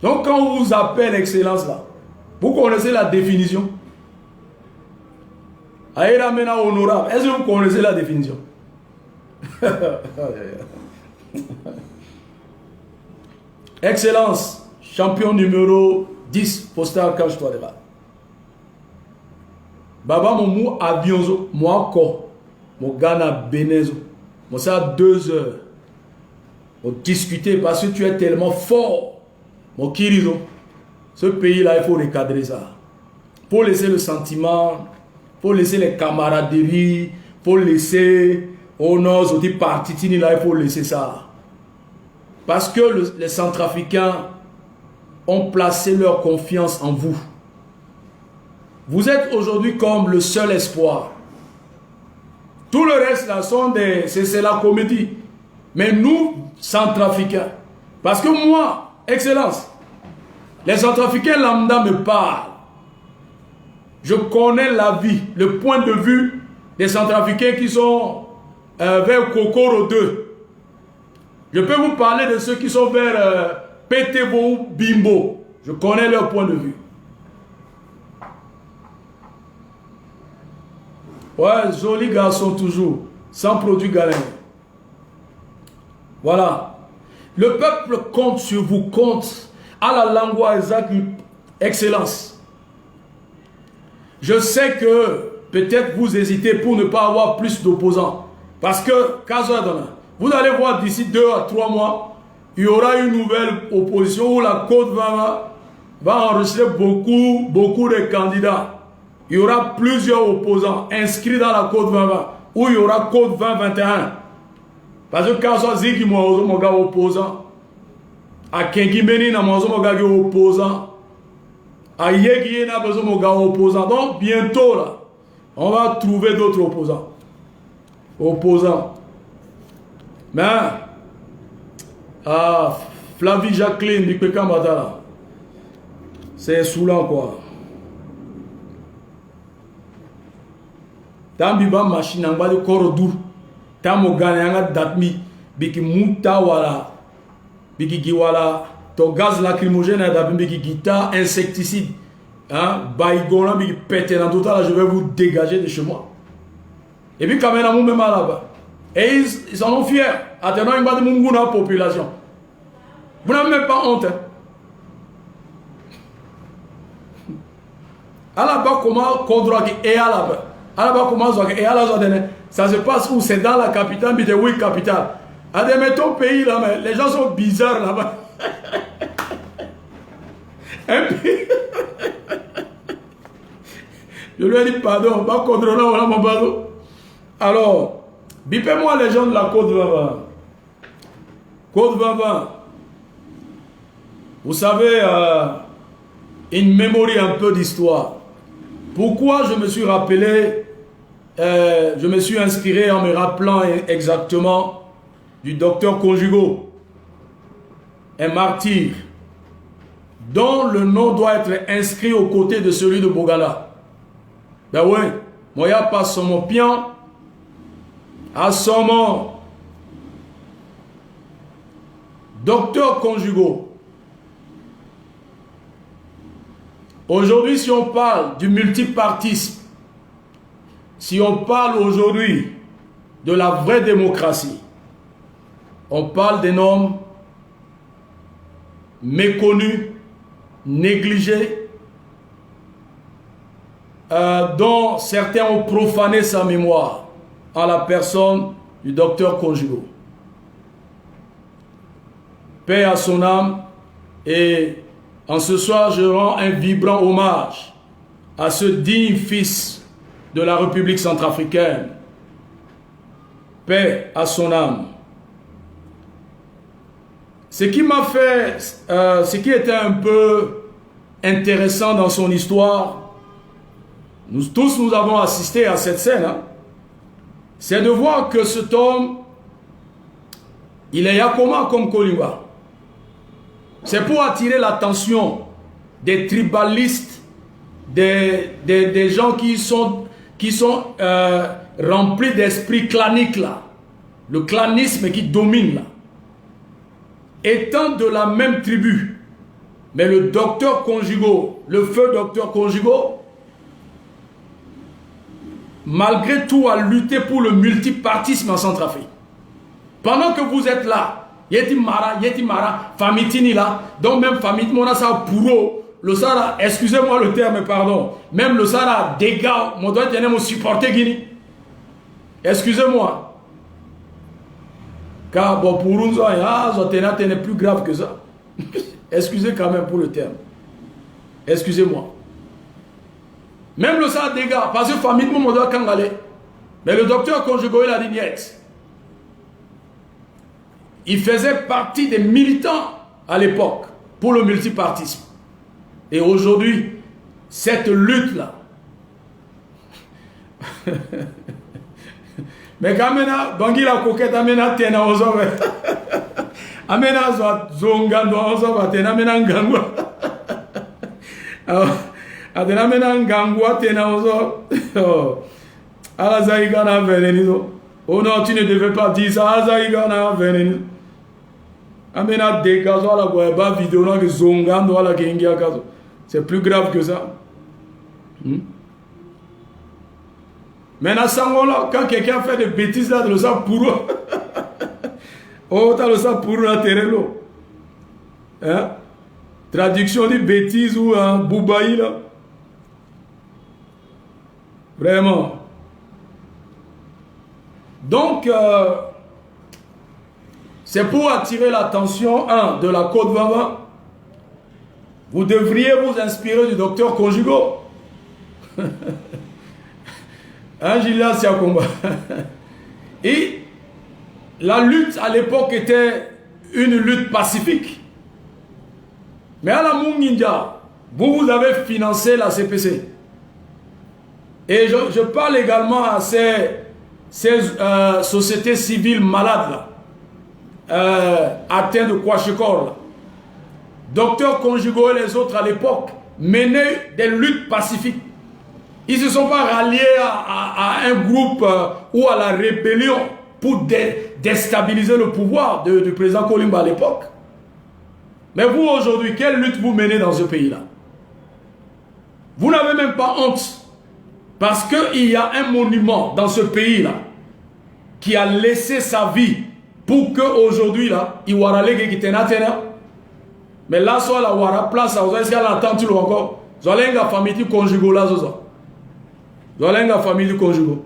Speaker 2: Donc quand on vous appelle excellence là, vous connaissez la définition. Aïra mena honorable. Est-ce que vous connaissez la définition? Excellence, champion numéro 10, postal cache toi là. Baba mon mou avionzo, moi ko, mon gana benezo, moi ça 2 heures. On discuter parce que tu es tellement fort. Mon Kirizo, ce pays-là, il faut recadrer ça. Il faut laisser le sentiment, il faut laisser les camaraderies, il faut laisser, oh non, ce parti, là, il faut laisser ça. Parce que les Centrafricains ont placé leur confiance en vous. Vous êtes aujourd'hui comme le seul espoir. Tout le reste, là, c'est la comédie. Mais nous, Centrafricains, parce que moi, Excellence, les Centrafricains lambda me parlent. Je connais la vie, le point de vue des Centrafricains qui sont vers Kokoro 2. Je peux vous parler de ceux qui sont vers Pétébo, Bimbo. Je connais leur point de vue. Ouais, jolis garçons toujours, sans produit galère. Voilà. Le peuple compte sur vous, compte à la langue excellence. Je sais que peut-être vous hésitez pour ne pas avoir plus d'opposants. Parce que, vous allez voir d'ici 2 à 3 mois, il y aura une nouvelle opposition où la Côte va enregistrer beaucoup de candidats. Il y aura plusieurs opposants inscrits dans la Côte 2020, où il y aura Côte 2021. Parce que quand on dit qu'il y a un opposant, à Kengimeni, il y a un opposant, à Yegi, il y a un opposant. Donc, bientôt, là, on va trouver d'autres opposants. Mais, Flavie Jacqueline du Pékin Matala. C'est saoulant quoi. Tambiba machine en bas de Korodou. Tamo Ganyanga Datmi. Biki Mouta wala. Biki Giwala. Ton gaz lacrymogène a d'abîmer biki guitare, insecticide. Hein? Baïgona, biki pété dans tout ça, je vais vous dégager de chez moi. Et puis quand même, on même là-bas. Et ils en ont fiers. Attendant, ils vont de la population. Vous n'avez même pas honte. Là-bas, comment Kodroki et là-bas. Là-bas, comment ça se passe où? C'est dans la capitale, mais oui, capitale. Mais ton pays là, mais les gens sont bizarres là-bas. Et puis, je lui ai dit pardon, pas contrôler, voilà mon bateau. Alors, bipez-moi les gens de la Côte Vava. Côte Vava. Vous savez, une mémoire un peu d'histoire. Pourquoi je me suis rappelé, je me suis inspiré en me rappelant exactement du docteur Conjugo, un martyr, dont le nom doit être inscrit aux côtés de celui de Bogala. Ben oui, moi, il n'y a pas son pion, à son nom. Docteur Conjugo. Aujourd'hui, si on parle du multipartisme, si on parle aujourd'hui de la vraie démocratie, on parle des hommes méconnus, négligés, dont certains ont profané sa mémoire en la personne du docteur Conjugo. Paix à son âme, et en ce soir je rends un vibrant hommage à ce digne fils de la République centrafricaine. Paix à son âme. Ce qui m'a fait, ce qui était un peu intéressant dans son histoire, nous tous nous avons assisté à cette scène, hein, c'est de voir que cet homme, il est Yakoma comme Kolimba. C'est pour attirer l'attention des tribalistes, des gens qui sont remplis d'esprit clanique là, le clanisme qui domine là. Étant de la même tribu, mais le docteur Conjugo, le feu docteur Conjugo, malgré tout a lutté pour le multipartisme en Centrafrique. Pendant que vous êtes là, Yeti Mara, Famitini là, donc même Famit Monasa Puro, le Sahara, excusez-moi le terme, pardon, même le Sahara, dégâts, mon doigt tenait mon supporter Guinée. Excusez-moi. Car bon, pour nous, ça n'est plus grave que ça. Excusez quand même pour le terme. Excusez-moi. Même le Sahara dégâts, parce que Famit mon doigt Kangale. Mais le docteur Conjugo, il a dit niet. Il faisait partie des militants à l'époque pour le multipartisme. Et aujourd'hui, cette lutte-là, mais quand même, Bangui la coquette amena tena ozo, amena zongando ozo tena amena ngangwa, atena amena ngangwa tena ozo, alazaïgana venenizo. Oh non, tu ne devais pas dire ça, alazaïgana venenizo. Amena dégazo à la guayaba vidéo là que zongando à la kengi à kazo. C'est plus grave que ça. Maintenant, quand quelqu'un fait des bêtises là, le sang pour eux. Oh, t'as le sang pour la terre l'eau. Hein? Traduction de bêtises ou un boubaï là. Vraiment. Donc, c'est pour attirer l'attention, de la Côte Vava. Vous devriez vous inspirer du docteur Conjugo. Hein, Gilles Siakomba. Et la lutte à l'époque était une lutte pacifique. Mais à la Munginja, vous avez financé la CPC. Et je parle également à ces sociétés civiles malades là, atteintes de Kwashikor. Docteur Conjugo et les autres à l'époque menaient des luttes pacifiques. Ils ne se sont pas ralliés à un groupe ou à la rébellion pour déstabiliser le pouvoir du président Kolimba à l'époque. Mais vous aujourd'hui, quelle lutte vous menez dans ce pays-là? Vous n'avez même pas honte. Parce qu'il y a un monument dans ce pays-là qui a laissé sa vie pour qu'aujourd'hui, là, il y ait qui mais là, soit la wara place, vous avez l'entente encore. Vous avez une famille conjugale là, vous avez une famille conjugale.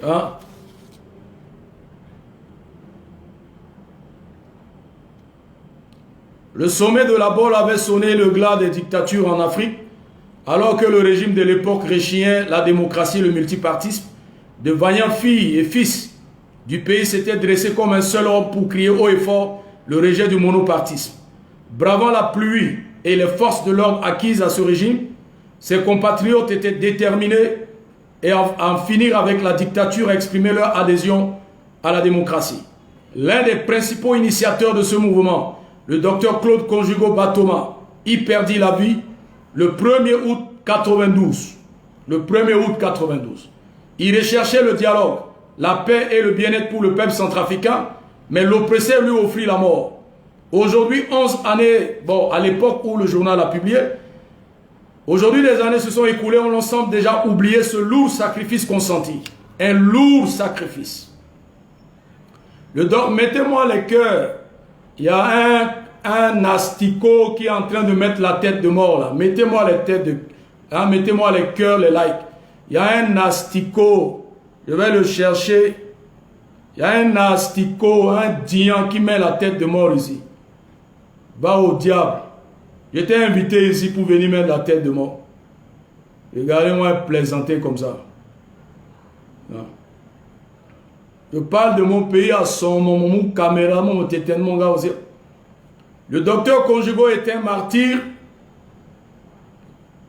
Speaker 2: Hein? Le sommet de la Bolle avait sonné le glas des dictatures en Afrique, alors que le régime de l'époque réchignait la démocratie et le multipartisme. De vaillants filles et fils du pays s'étaient dressés comme un seul homme pour crier haut et fort le rejet du monopartisme. Bravant la pluie et les forces de l'ordre acquises à ce régime, ses compatriotes étaient déterminés à en finir avec la dictature et exprimer leur adhésion à la démocratie. L'un des principaux initiateurs de ce mouvement, le docteur Claude Conjugo Batoma, y perdit la vie le 1er août 92. Le 1er août 92. Il recherchait le dialogue, la paix et le bien-être pour le peuple centrafricain, mais l'oppresseur lui offrit la mort. Aujourd'hui, 11 années, bon, à l'époque où le journal a publié, aujourd'hui les années se sont écoulées, on semble déjà oublier ce lourd sacrifice consenti. Un lourd sacrifice. Mettez-moi les cœurs. Il y a un asticot qui est en train de mettre la tête de mort là. Mettez-moi les têtes de... Hein, mettez-moi les cœurs, les likes. Il y a un asticot. Je vais le chercher. Il y a un asticot, un dian qui met la tête de mort ici. Va au diable. J'étais invité ici pour venir mettre la tête de mort. Regardez-moi plaisanter comme ça. Non. Je parle de mon pays à son moment, mon caméra, mon tétène, mon gars aussi. Le docteur Conjugo était un martyr.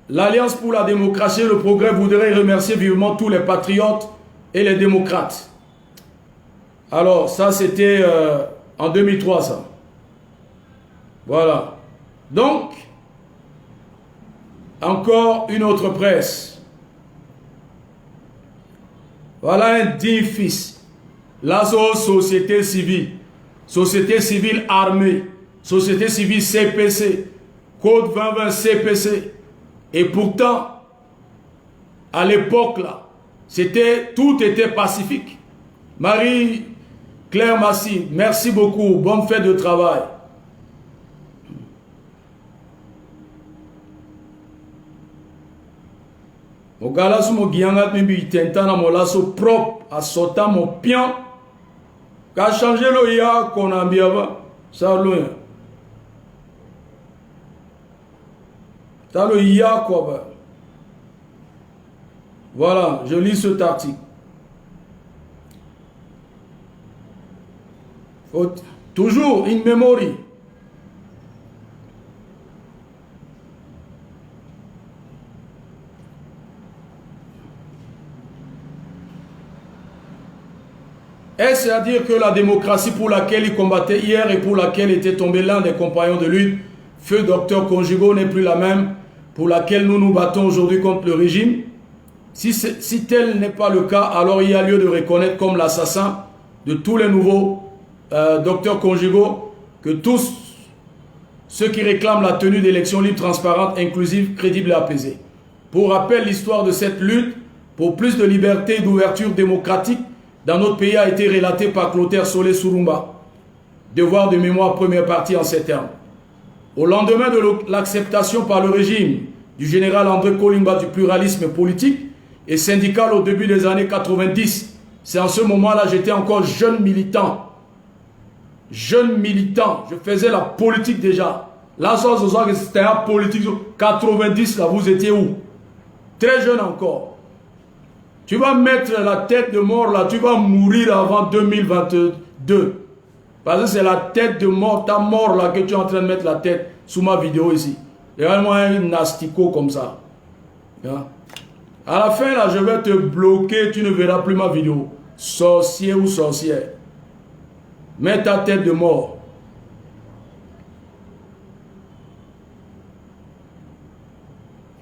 Speaker 2: L'Alliance pour la démocratie et le progrès voudrait remercier vivement tous les patriotes et les démocrates. Alors, ça c'était en 2003, ça. Voilà. Donc, encore une autre presse. Voilà un digne fils. La société civile armée, société civile CPC, code 2020 CPC. Et pourtant, à l'époque là, tout était pacifique. Marie-Claire Massy, merci beaucoup, bonne fête de travail. Mon gars là, mon guiangat, il tentana mon lasso propre à sauter mon pion. Qu'a changé le ya qu'on a mis avant, ça loin. Ça le ya quoi. Voilà, je lis cet article. Toujours in memory. Est-ce à dire que la démocratie pour laquelle il combattait hier et pour laquelle était tombé l'un des compagnons de lutte, feu docteur Conjugo, n'est plus la même pour laquelle nous nous battons aujourd'hui contre le régime? Si tel n'est pas le cas, alors il y a lieu de reconnaître comme l'assassin de tous les nouveaux docteurs Conjugo que tous ceux qui réclament la tenue d'élections libres, transparentes, inclusives, crédibles et apaisées. Pour rappel, l'histoire de cette lutte pour plus de liberté et d'ouverture démocratique dans notre pays a été relatée par Clotaire Solé Sourumba. Devoir de mémoire, première partie en ces termes. Au lendemain de l'acceptation par le régime du général André Kolimba du pluralisme politique et syndical au début des années 90, c'est en ce moment-là j'étais encore jeune militant. Jeune militant, je faisais la politique déjà. Là, c'était la politique. 90, là, vous étiez où? Très jeune encore. Tu vas mettre la tête de mort là, tu vas mourir avant 2022. Parce que c'est la tête de mort, ta mort là que tu es en train de mettre la tête sous ma vidéo ici. Regarde-moi un nastico comme ça. À la fin là, je vais te bloquer, tu ne verras plus ma vidéo. Sorcier ou sorcière. Mets ta tête de mort.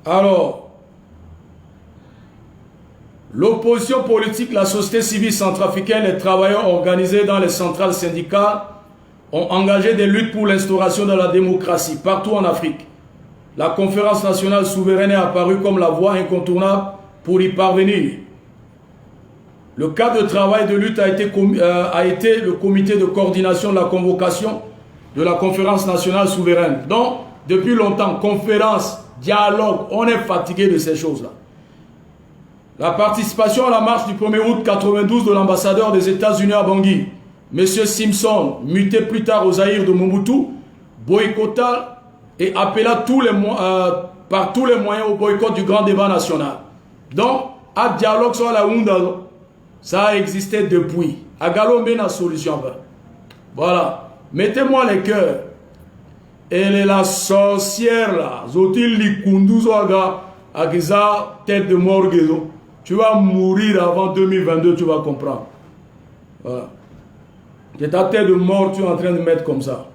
Speaker 2: Alors, l'opposition politique, la société civile centrafricaine, les travailleurs organisés dans les centrales syndicales ont engagé des luttes pour l'instauration de la démocratie partout en Afrique. La conférence nationale souveraine est apparue comme la voie incontournable pour y parvenir. Le cadre de travail de lutte a été le comité de coordination de la convocation de la conférence nationale souveraine. Donc, depuis longtemps, conférence, dialogue, on est fatigué de ces choses-là. La participation à la marche du 1er août 92 de l'ambassadeur des États-Unis à Bangui, M. Simpson, muté plus tard au Zaïre de Mobutu, boycotta et appela par tous les moyens au boycott du grand débat national. Donc, à dialogue sur la Ounda, ça a existé depuis. À Galombe, la solution. Voilà. Mettez-moi les cœurs. Elle est la sorcière là. Zotil Likundu Zoaga, Agiza, tête de morgue. Tu vas mourir avant 2022, tu vas comprendre. Voilà. C'est ta tête de mort, tu es en train de mettre comme ça.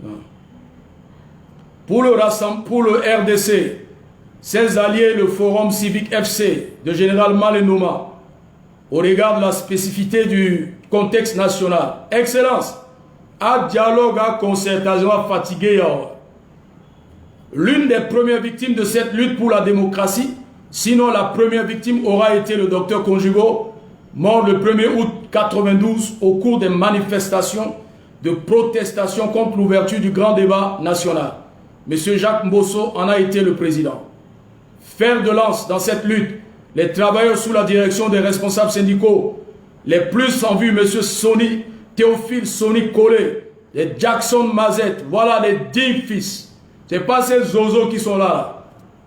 Speaker 2: Voilà. Pour le RDC, ses alliés, le Forum civique FC de Général Malenoma, au regard de la spécificité du contexte national. Excellence, à dialogue, à concertation, à fatigué. L'une des premières victimes de cette lutte pour la démocratie, sinon la première victime, aura été le docteur Conjugo, mort le 1er août 92 au cours des manifestations de protestation contre l'ouverture du grand débat national. M. Jacques Mbosso en a été le président. Fer de lance dans cette lutte, les travailleurs sous la direction des responsables syndicaux, les plus en vue, M. Sonny, Théophile Sonny Collet, les Jackson Mazette, voilà les 10 fils. Ce n'est pas ces zozos qui sont là.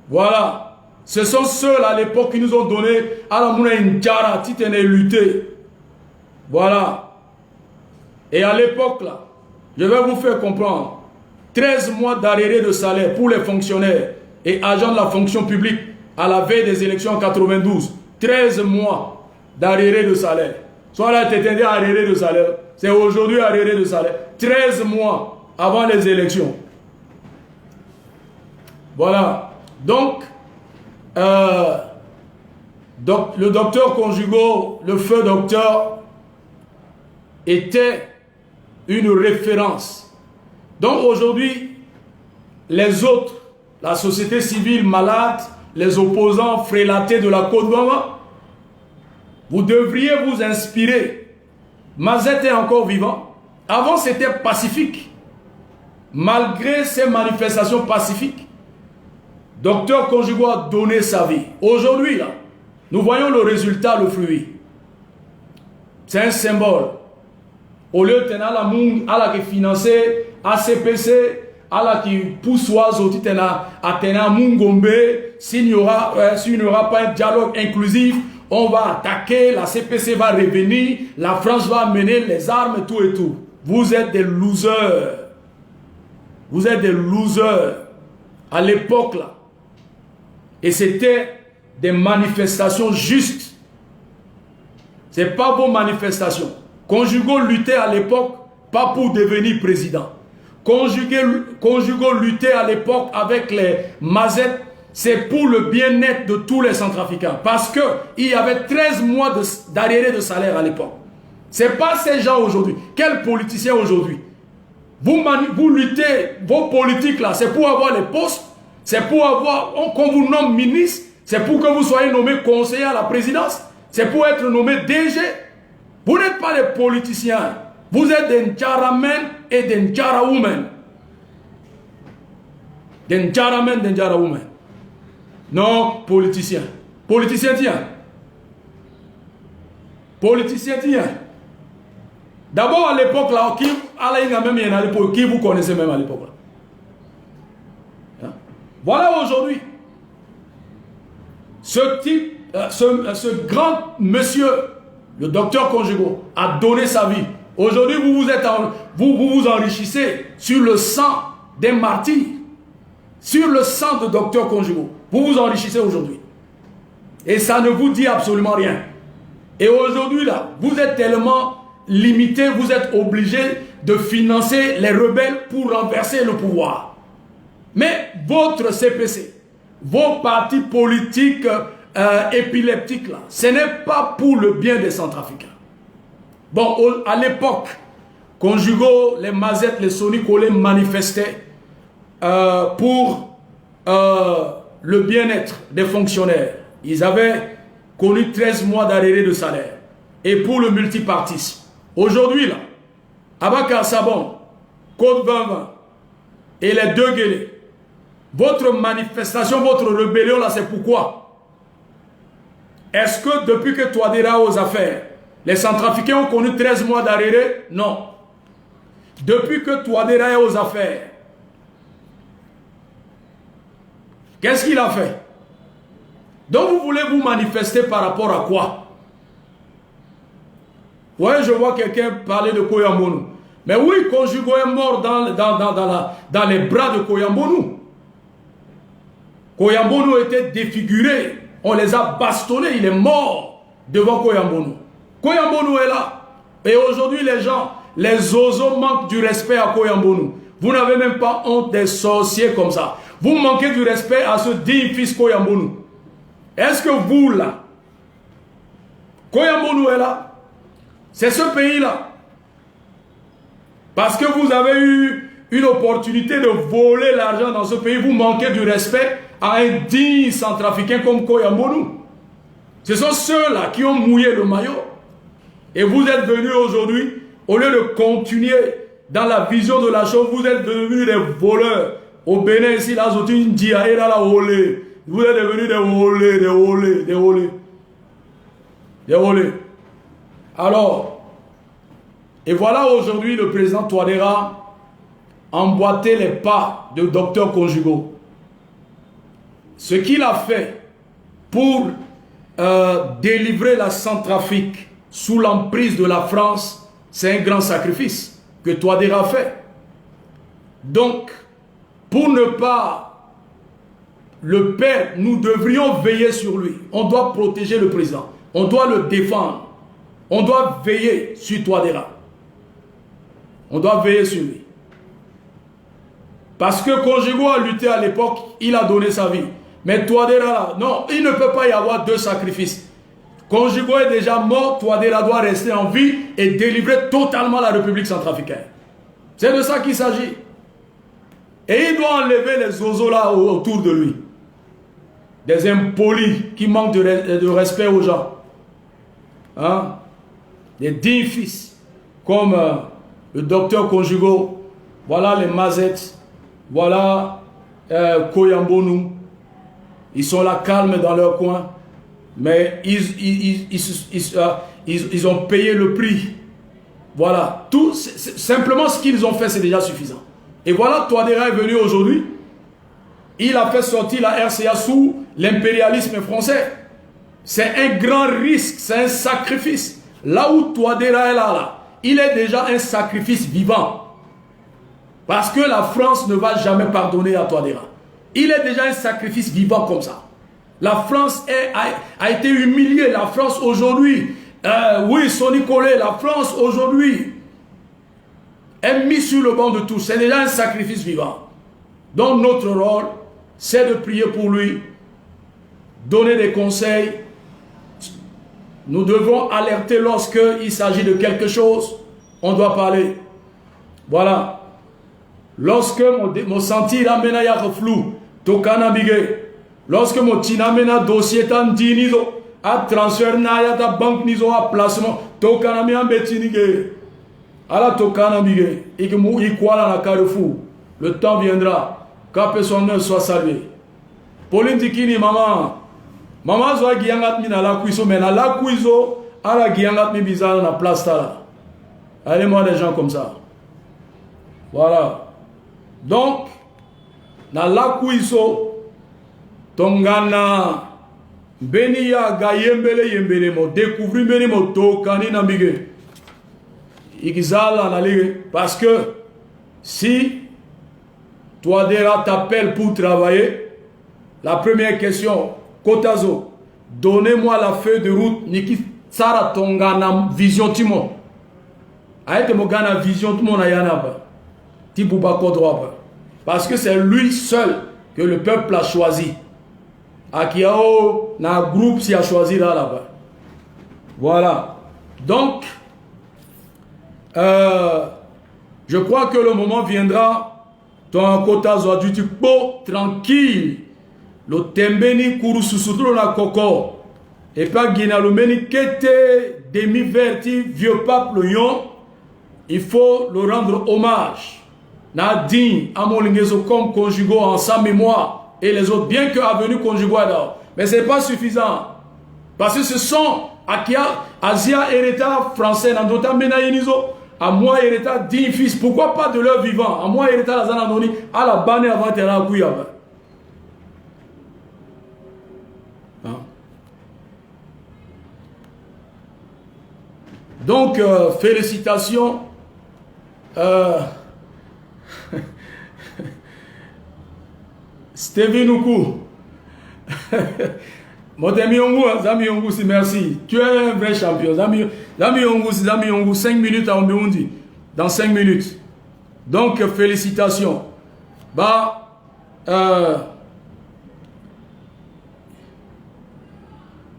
Speaker 2: Voilà. Ce sont ceux à l'époque qui nous ont donné à la mouna Ndjara, Titene lutter. Voilà. Et à l'époque là, je vais vous faire comprendre, 13 mois d'arrêt de salaire pour les fonctionnaires et agents de la fonction publique à la veille des élections en 92. 13 mois d'arrêt de salaire. Soit là, tu étais arrêt de salaire. C'est aujourd'hui arrêt de salaire. 13 mois avant les élections. Voilà. Donc, le docteur Conjugo, le feu docteur, était une référence. Donc aujourd'hui, les autres, la société civile malade, les opposants frélatés de la Côte d'Ivoire, vous devriez vous inspirer. Mazette est encore vivant. Avant, c'était pacifique. Malgré ces manifestations pacifiques, Docteur Conjugo a donné sa vie. Aujourd'hui, là, nous voyons le résultat, le fruit. C'est un symbole. Au lieu de tenir la moune, à la qui financer ACPC, à la qui pousse oiseau, à tenir Mungombe, s'il n'y aura pas un dialogue inclusif, on va attaquer, la CPC va revenir, la France va amener les armes, tout et tout. Vous êtes des losers. Vous êtes des losers. À l'époque, là. Et c'était des manifestations justes. Ce n'est pas vos manifestations. Conjugo luttait à l'époque, pas pour devenir président. Conjugo luttait à l'époque avec les Mazettes, c'est pour le bien-être de tous les Centrafricains. Parce qu'il y avait 13 mois d'arrêt de salaire à l'époque. Ce n'est pas ces gens aujourd'hui. Quels politiciens aujourd'hui? Vous luttez, vos politiques là, c'est pour avoir les postes, c'est pour avoir, qu'on vous nomme ministre, c'est pour que vous soyez nommé conseiller à la présidence, c'est pour être nommé DG. Vous n'êtes pas des politiciens. Vous êtes des Ndjaramen et des Ndjarawomen. Des Ndjaramen, des Ndjarawomen. Non, politicien. Politicien, tiens. Politicien, tiens. D'abord à l'époque là, qui vous connaissez même à l'époque là. Voilà aujourd'hui. Ce grand monsieur, le docteur Conjugo, a donné sa vie. Aujourd'hui, vous vous enrichissez sur le sang des martyrs. Sur le sang de docteur Conjugo. Vous vous enrichissez aujourd'hui. Et ça ne vous dit absolument rien. Et aujourd'hui, là, vous êtes tellement limité, vous êtes obligé de financer les rebelles pour renverser le pouvoir. Mais votre CPC, vos partis politiques épileptiques là, ce n'est pas pour le bien des Centrafricains. Bon, à l'époque, Conjugo, les Mazettes, les Soni Kole manifestaient pour le bien-être des fonctionnaires. Ils avaient connu 13 mois d'arrêt de salaire. Et pour le multipartisme. Aujourd'hui, là, Abaka Sabon, Côte 2020 et les deux Guélés, votre manifestation, votre rébellion, là, c'est pourquoi? Est-ce que depuis que Touadéra aux affaires, les Centrafricains ont connu 13 mois d'arrêt? Non. Depuis que Touadéra est aux affaires, qu'est-ce qu'il a fait? Donc vous voulez vous manifester par rapport à quoi? Oui, je vois quelqu'un parler de Koyambonou. Mais oui, Conjugo est mort dans les bras de Koyambonou. Koyambonou était défiguré. On les a bastonnés. Il est mort devant Koyambonou. Koyambonou est là. Et aujourd'hui, les gens, les oiseaux manquent du respect à Koyambonou. Vous n'avez même pas honte des sorciers comme ça. Vous manquez du respect à ce digne fils Koyambonou. Est-ce que vous, là, Koyambonou est là? C'est ce pays-là. Parce que vous avez eu une opportunité de voler l'argent dans ce pays, vous manquez du respect à un digne centrafricain comme Koyambonou. Ce sont ceux-là qui ont mouillé le maillot. Et vous êtes venus aujourd'hui, au lieu de continuer dans la vision de la chose, vous êtes devenus des voleurs. Au Bénin, ici, là, vous êtes devenus des volés. Alors, et voilà aujourd'hui le président Touadéra emboîter les pas de Dr Conjugo. Ce qu'il a fait pour délivrer la Centrafrique sous l'emprise de la France, c'est un grand sacrifice que Touadéra fait. Donc, pour ne pas le perdre, nous devrions veiller sur lui. On doit protéger le président. On doit le défendre. On doit veiller sur Touadéra. On doit veiller sur lui. Parce que Conjugo a lutté à l'époque, il a donné sa vie. Mais Touadéra, là, non, il ne peut pas y avoir deux sacrifices. Conjugo est déjà mort, Touadéra doit rester en vie et délivrer totalement la République centrafricaine. C'est de ça qu'il s'agit. Et il doit enlever les oiseaux là autour de lui. Des impolis qui manquent de respect aux gens. Hein? Des dignes fils comme le docteur Conjugo, voilà les Mazettes, voilà Koyambonou. Ils sont là calmes dans leur coin, mais ils ont payé le prix. Voilà, tout, simplement ce qu'ils ont fait, c'est déjà suffisant. Et voilà, Touadéra est venu aujourd'hui. Il a fait sortir la RCA sous l'impérialisme français. C'est un grand risque, c'est un sacrifice. Là où Touadéra est là, il est déjà un sacrifice vivant. Parce que la France ne va jamais pardonner à Touadéra. Il est déjà un sacrifice vivant comme ça. La France a été humiliée. La France aujourd'hui, oui, Soni Kole, la France aujourd'hui est mise sur le banc de tous. C'est déjà un sacrifice vivant. Donc notre rôle, c'est de prier pour lui, donner des conseils. Nous devons alerter lorsqu'il s'agit de quelque chose. On doit parler. Voilà. Lorsque mon senti ramena ya flou, tokana bige. Lorsque mon tinamena dossier tan dinizo, a transfert na ya ta banque nizo a placement, tokana mi ambetinige. Ala tokana bige. Ikimu ikwala na carrefour. Le temps viendra. Qu'ape son nom soit salué. Pauline Dikini, maman. Maman zoa giangat mi na la kuiso, mais na la kuiso, ala giangat mi bizarre na place là. Allez-moi des gens comme ça. Voilà. Donc, na la kuiso, tongana, beniya ga yembele mo, découvrir beni mo tokani na bige. Ikizala na ligue. Parce que, si Touadéra t'appelle pour travailler, la première question, Kotazo, donnez-moi la feuille de route, Niki Tsara Tongana Vision Timo. Aïe Mogana Vision Timo Nayanaba. Tibouba Kodroba. Parce que c'est lui seul que le peuple a choisi Akiao, na groupe si a choisi là-bas. Voilà. Donc, je crois que le moment viendra. Ton kota zoadu tu po tranquille. Le tembeni kuru susutro na koko. Et pas guinalumeni kete demi-verti vieux pape le yon. Il faut le rendre hommage. Nadine, Amolingezo comme conjugaux en sa mémoire et les autres, bien que Avenue conjugaux d'or. Mais ce n'est pas suffisant. Parce que ce sont Asia Héreta français, Nandota Menaïnizo, à moi Héreta 10 fils. Pourquoi pas de leur vivant? À moi Héreta Lazanandoni, à la banne avant Terra Kouyaba. Donc, félicitations. Steven Oukou. Zami Yongou, merci. Tu es un vrai champion. Zami Yongou, 5 minutes à Ombiundi. Dans 5 minutes. Donc, félicitations.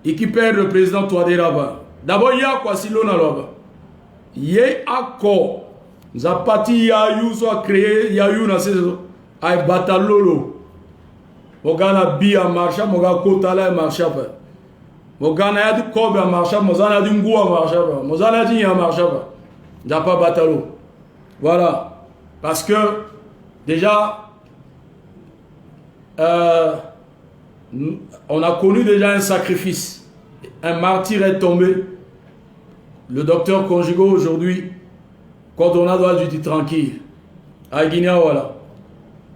Speaker 2: Équipeur le président Touadé-Raba. D'abord, il y a quoi si l'on a là-bas? Il y a accord. Zapati Yayou soit créé, Yayou na saison. Aïe batalolo. Mogana bi a marcha, moga kotala a marcha. Mogana yadu kobe a marcha, mozana yadu ngou a marcha. Mozana yadu a marcha. D'apa batalo. Voilà. Parce que, déjà, on a connu déjà un sacrifice. Un martyr est tombé. Le docteur Conjugo aujourd'hui, coordonnateur du dit tranquille. À Guinée, voilà.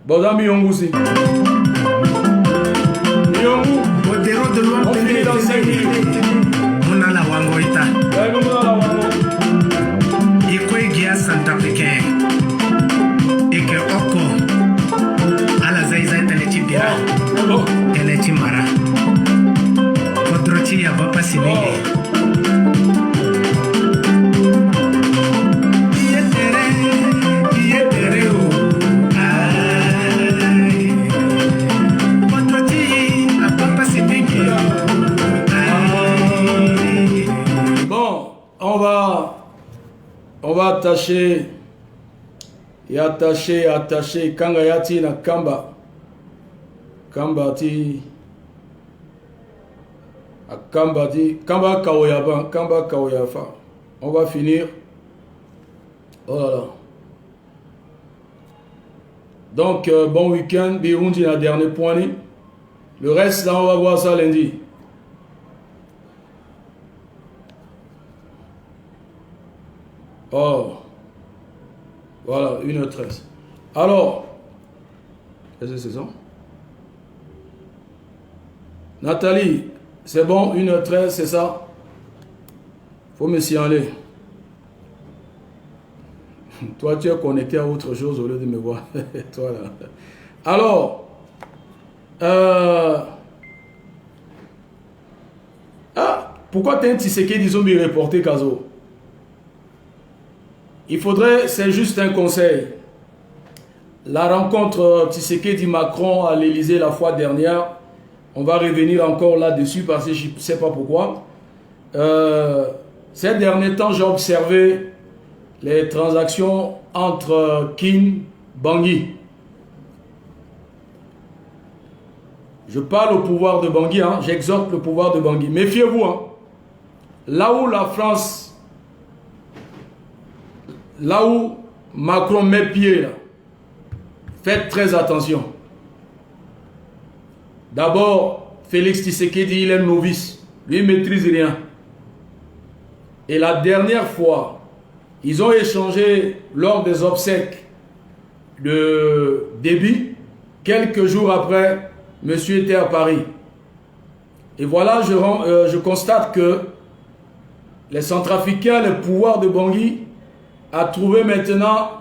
Speaker 2: Bodami Yongousi. Yongou. On finit dans 5 minutes.
Speaker 1: Muna la wangoita. Ikwe gia Centrafricain. Eke oko. Ala zaiza telechi bira. Telechi mara. Kodrochi ya bapa sinege.
Speaker 2: On va attacher et attacher Kanga Yati na Kamba. Kamba ti. Kamba ti. Kamba Kaoyaba. Kamba Kaoyafa. On va finir. Oh là là. Donc, bon week-end. Birundi la dernière poignée. Le reste, là, on va voir ça lundi. Oh, voilà, 1h13. Alors, est-ce que c'est ça? Nathalie, c'est bon, 1h13, c'est ça? Faut me signaler. Toi, tu es connecté à autre chose au lieu de me voir. Toi, là. Alors, pourquoi t'es un Tshisekedi Zombie reporté, Kazo? Il faudrait, c'est juste un conseil. La rencontre Tshisekedi-Macron à l'Élysée la fois dernière, on va revenir encore là-dessus parce que je ne sais pas pourquoi. Ces derniers temps, j'ai observé les transactions entre Kin et Bangui. Je parle au pouvoir de Bangui, hein, j'exhorte le pouvoir de Bangui. Méfiez-vous, hein. Là où la France... Là où Macron met pied, là, faites très attention. D'abord, Félix Tshisekedi, il est novice. Lui, il ne maîtrise rien. Et la dernière fois, ils ont échangé lors des obsèques de Déby. Quelques jours après, monsieur était à Paris. Et voilà, je constate que les Centrafricains, le pouvoir de Bangui, a trouvé maintenant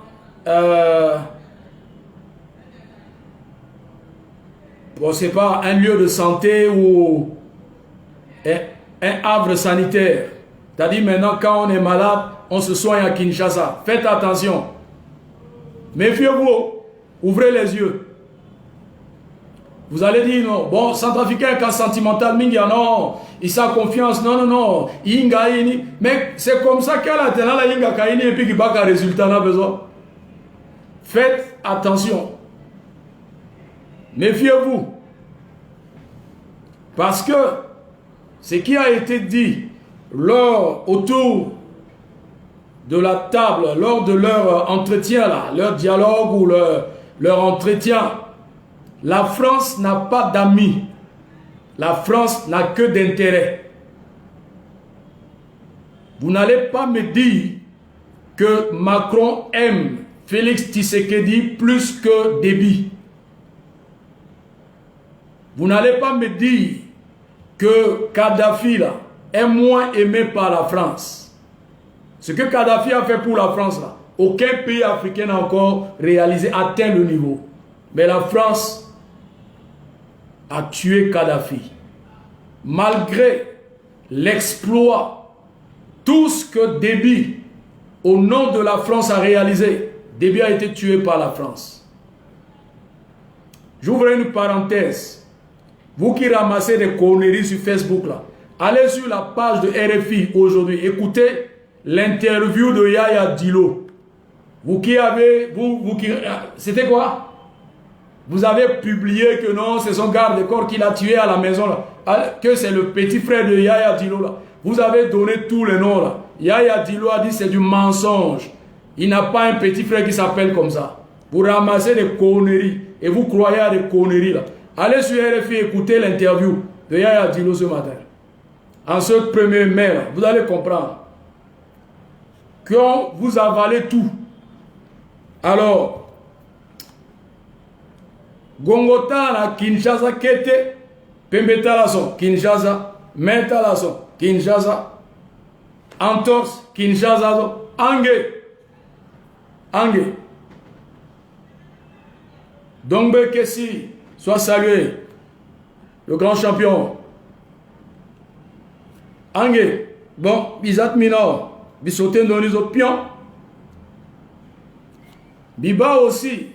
Speaker 2: bon, c'est pas un lieu de santé ou un havre sanitaire. C'est-à-dire maintenant quand on est malade, on se soigne à Kinshasa. Faites attention. Méfiez-vous. Ouvrez les yeux. Vous allez dire non. Bon, Centrafricain, quand sentimental, mingia, non. Il s'a confiance, non, non, non. Inga, ini. Mais c'est comme ça qu'elle a tenu la Inga Kaini et puis qu'il n'y a pas de résultat, on a besoin. Faites attention. Méfiez-vous. Parce que ce qui a été dit autour de la table, lors de leur entretien, là, leur dialogue ou leur entretien, la France n'a pas d'amis. La France n'a que d'intérêt. Vous n'allez pas me dire que Macron aime Félix Tshisekedi plus que Déby. Vous n'allez pas me dire que Kadhafi là, est moins aimé par la France. Ce que Kadhafi a fait pour la France, là, aucun pays africain n'a encore réalisé, atteint le niveau. Mais la France a tué Kadhafi. Malgré l'exploit, tout ce que Déby, au nom de la France, a réalisé, Déby a été tué par la France. J'ouvre une parenthèse. Vous qui ramassez des conneries sur Facebook, là, allez sur la page de RFI aujourd'hui, écoutez l'interview de Yaya Dilo. Vous qui avez... C'était quoi? Vous avez publié que non, c'est son garde-corps qui l'a tué à la maison, là, que c'est le petit frère de Yaya Dilo. Là. Vous avez donné tous les noms. Là. Yaya Dilo a dit c'est du mensonge. Il n'a pas un petit frère qui s'appelle comme ça. Vous ramassez des conneries et vous croyez à des conneries. Là. Allez sur RFI, écoutez l'interview de Yaya Dilo ce matin. En ce 1er mai, là, vous allez comprendre. Quand vous avalez tout, alors, Gongota la Kinshasa Kete, Pembeta la son, Kinshasa, Meta la son, Kinshasa, Entorse, Kinshasa, Angé. Dongbe Kessi, soit salué, le grand champion. Angé, bon, Bizat Minor, Bisoté Nonizo Pion, Biba aussi.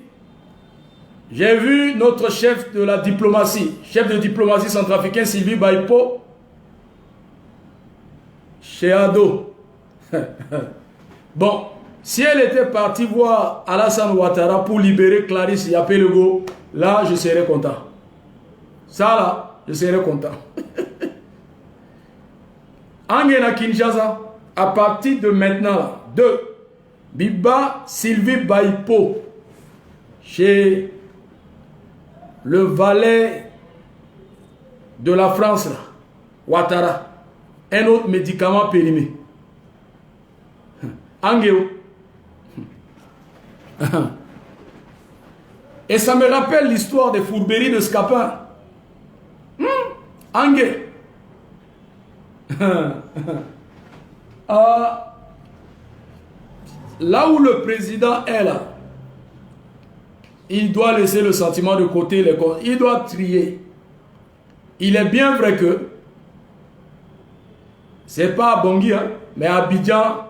Speaker 2: J'ai vu notre chef de la diplomatie, chef de diplomatie centrafricain Sylvie Baipo, chez Ado. Bon, si elle était partie voir Alassane Ouattara pour libérer Clarisse Yapelego, là, je serais content. Ça, là, je serais content. Angena Kinshasa, à partir de maintenant, là, de Biba Sylvie Baipo, chez le valet de la France, là, Ouattara, un autre médicament périmé. Angéo. Et ça me rappelle l'histoire des fourberies de Scapin. Angé. Là où le président est là, il doit laisser le sentiment de côté, il doit trier. Il est bien vrai que c'est pas à Bangui, hein, mais Abidjan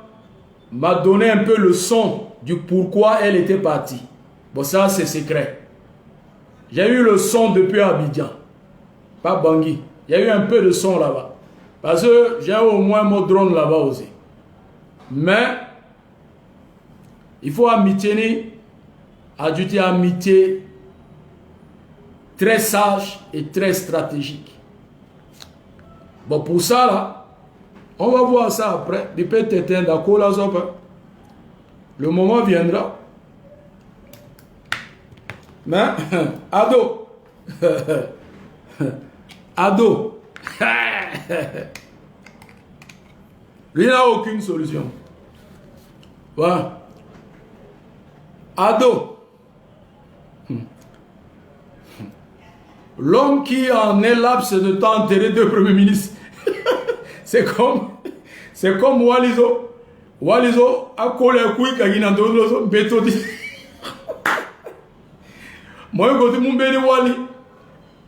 Speaker 2: m'a donné un peu le son du pourquoi elle était partie. Bon, ça c'est secret. J'ai eu le son depuis Abidjan, pas Bangui. Il y a eu un peu de son là-bas. Parce que j'ai au moins mon drone là-bas aussi. Mais il faut ajouter amitié très sage et très stratégique. Bon, pour ça, là, on va voir ça après. Le moment viendra. Mais, ado. Ado. Lui n'a aucune solution. Voilà. Ado. L'homme qui en un laps de temps enterré deux premiers ministres. c'est comme Walizo. Walizo a collé un couille qui a donné béton. Moi, je dis, mon béni Wali.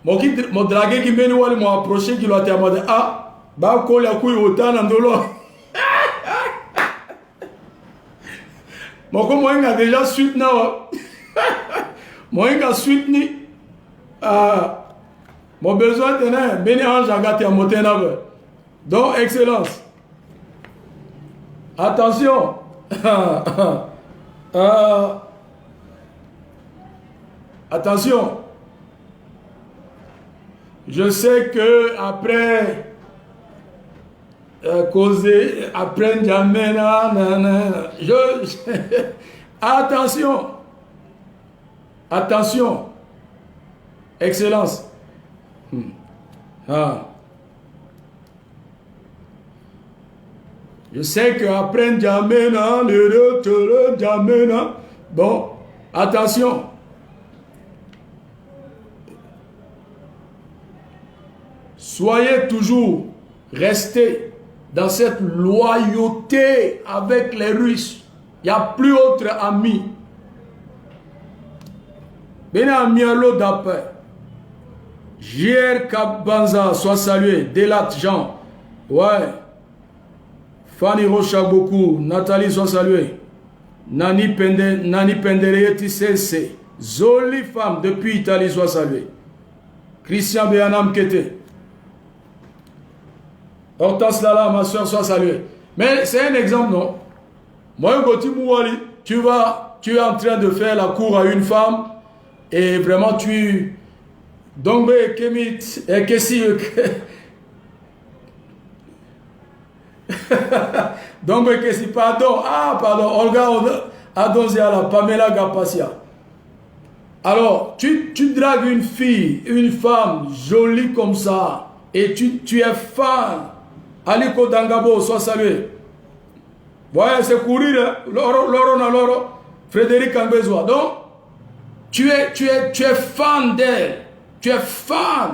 Speaker 2: Mon dragué qui béni Wali m'a approché, qui l'a dit, ah, bah, collé un couille autant dans l'eau. Moi, je déjà suite. Moi, je suite. Mon besoin tenait, béni ange agate à motenabe. Donc, excellence. Attention. Attention. Je sais que après causer, après jamais, attention. Attention. Excellence. Je sais qu'après jamais, bon, attention. Soyez toujours, restez dans cette loyauté avec les Russes. Il n'y a plus autre ami. Benamialo d'après. J.R. Kabanza, soit salué. Delat Jean. Ouais. Fanny Rocha beaucoup. Nathalie, soit saluée. Nani Pendere Tissese. Jolie femme depuis Italie, soit saluée. Christian Béanam Kete. Hortense Lala, ma soeur, soit saluée. Mais c'est un exemple, non? Moi, tu es en train de faire la cour à une femme et vraiment donc, pardon, Olga Adonziala, Pamela Gapasia. Alors, tu dragues une fille, une femme jolie comme ça, et tu es fan. Aliko Dangabo, sois salué. Voilà, c'est courir, Loro, Frédéric Angezois. Donc, tu es fan d'elle. Tu es fan.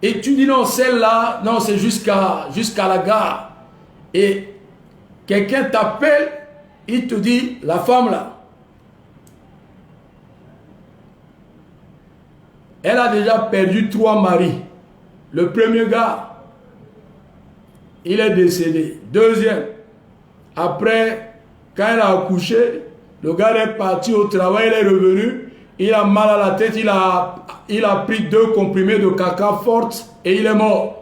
Speaker 2: Et tu dis non, celle-là, non, c'est jusqu'à la gare. Et quelqu'un t'appelle, il te dit, la femme là, elle a déjà perdu 3 maris. Le premier gars, il est décédé. Deuxième, après, quand elle a accouché, le gars est parti au travail, il est revenu, il a mal à la tête, il a pris 2 comprimés de caca forte et il est mort.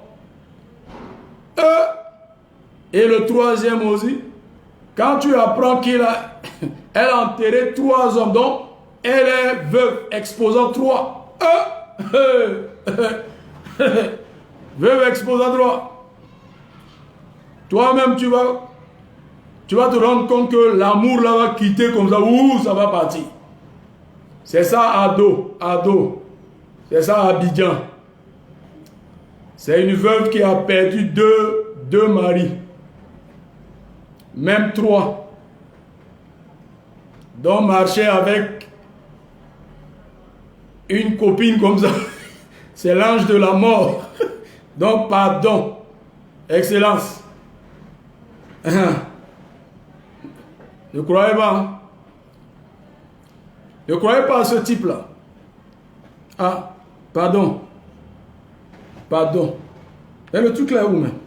Speaker 2: Et le troisième aussi, quand tu apprends elle a enterré 3 hommes, donc elle est veuve, exposant 3. Veuve exposant 3. Toi-même, tu vas te rendre compte que l'amour là va quitter comme ça. Ouh, ça va partir. C'est ça, ado. C'est ça, Abidjan. C'est une veuve qui a perdu deux maris. Même 3. Donc, marcher avec une copine comme ça, c'est l'ange de la mort. Donc, pardon. Excellence. Ne croyez pas. Ne croyez pas à ce type-là. Ah, pardon. Et le truc là où même?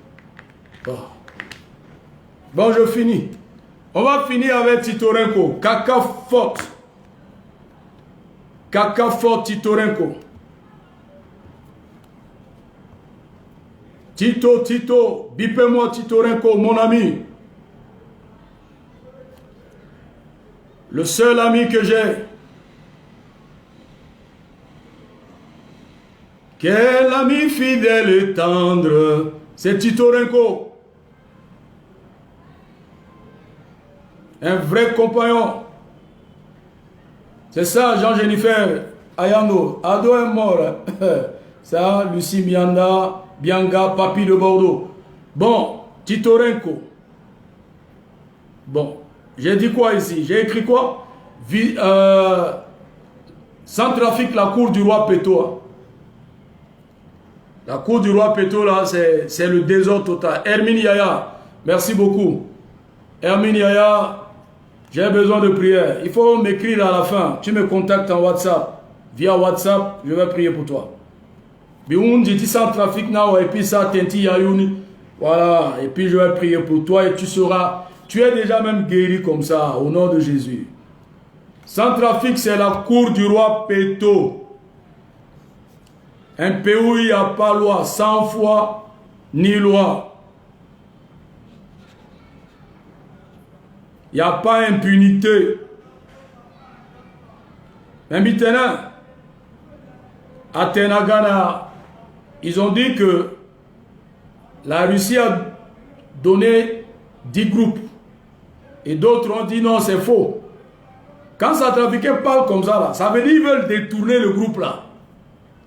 Speaker 2: Bon, je finis. On va finir avec Titorenko. Caca forte. Titorenko. Tito, bipez-moi Titorenko, mon ami. Le seul ami que j'ai. Quel ami fidèle et tendre, c'est Titorenko. Un vrai compagnon. C'est ça, Jean-Jennifer Ayano. Ado est mort. Ça, Lucie Mianda, Bianga, Papi de Bordeaux. Bon, Titorenko. Bon, j'ai dit quoi ici? J'ai écrit quoi? Centrafrique, la cour du roi Peto. La cour du roi Peto, là, c'est le désordre total. Hermine Yaya, merci beaucoup. Hermine Yaya, j'ai besoin de prière. Il faut m'écrire à la fin. Tu me contactes en WhatsApp. Via WhatsApp, je vais prier pour toi. Biundi Centrafrique, et puis ça, Tenti Yayouni. Voilà, et puis je vais prier pour toi et tu seras... Tu es déjà même guéri comme ça, au nom de Jésus. Centrafrique, c'est la cour du roi Peto. Un pays où il n'y a pas loi, sans foi ni loi. Il n'y a pas impunité. Mais maintenant, à Tenagana, ils ont dit que la Russie a donné 10 groupes. Et d'autres ont dit non, c'est faux. Quand Centrafricains parlent comme ça, là, ça veut dire qu'ils veulent détourner le groupe là.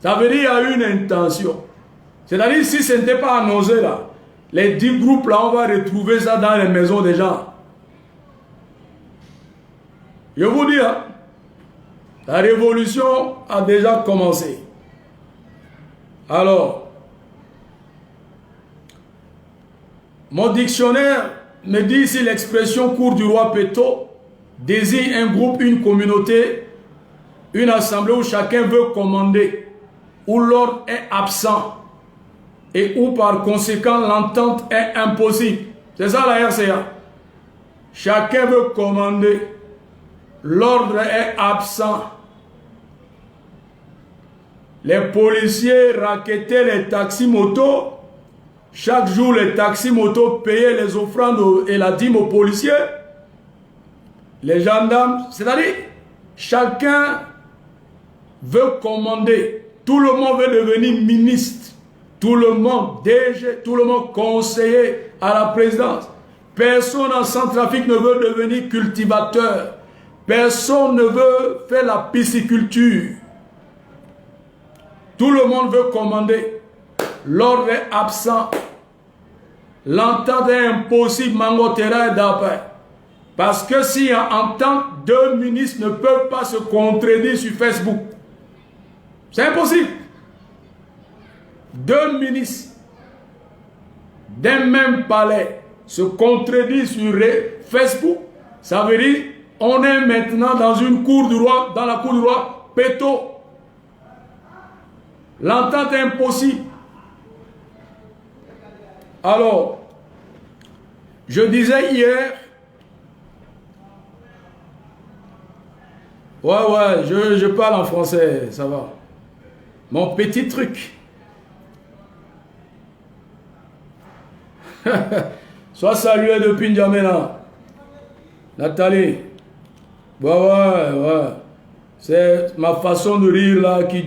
Speaker 2: Ça veut dire qu'il y a une intention. C'est-à-dire si ce n'était pas annoncé là, les 10 groupes là, on va retrouver ça dans les maisons des gens. Je vous dis, hein, la révolution a déjà commencé. Alors, mon dictionnaire me dit ici l'expression cour du roi Péto désigne un groupe, une communauté, une assemblée où chacun veut commander, où l'ordre est absent et où par conséquent l'entente est impossible. C'est ça la RCA. Chacun veut commander, l'ordre est absent. Les policiers racketaient les taxis-motos. Chaque jour, les taxis-motos payaient les offrandes et la dîme aux policiers. Les gendarmes, c'est-à-dire, chacun veut commander. Tout le monde veut devenir ministre. Tout le monde DG, tout le monde conseiller à la présidence. Personne en Centrafrique ne veut devenir cultivateur. Personne ne veut faire la pisciculture. Tout le monde veut commander. L'ordre est absent. L'entente est impossible, Mangotera et d'après. Parce que si en entente, 2 ministres ne peuvent pas se contredire sur Facebook. C'est impossible. 2 ministres d'un même palais se contredisent sur Facebook. Ça veut dire on est maintenant dans une cour du roi, dans la cour du roi Péto. L'entente est impossible. Alors, je disais hier, je parle en français, ça va. Mon petit truc. Sois salué depuis N'Djamena. Nathalie. Ouais. C'est ma façon de rire là qui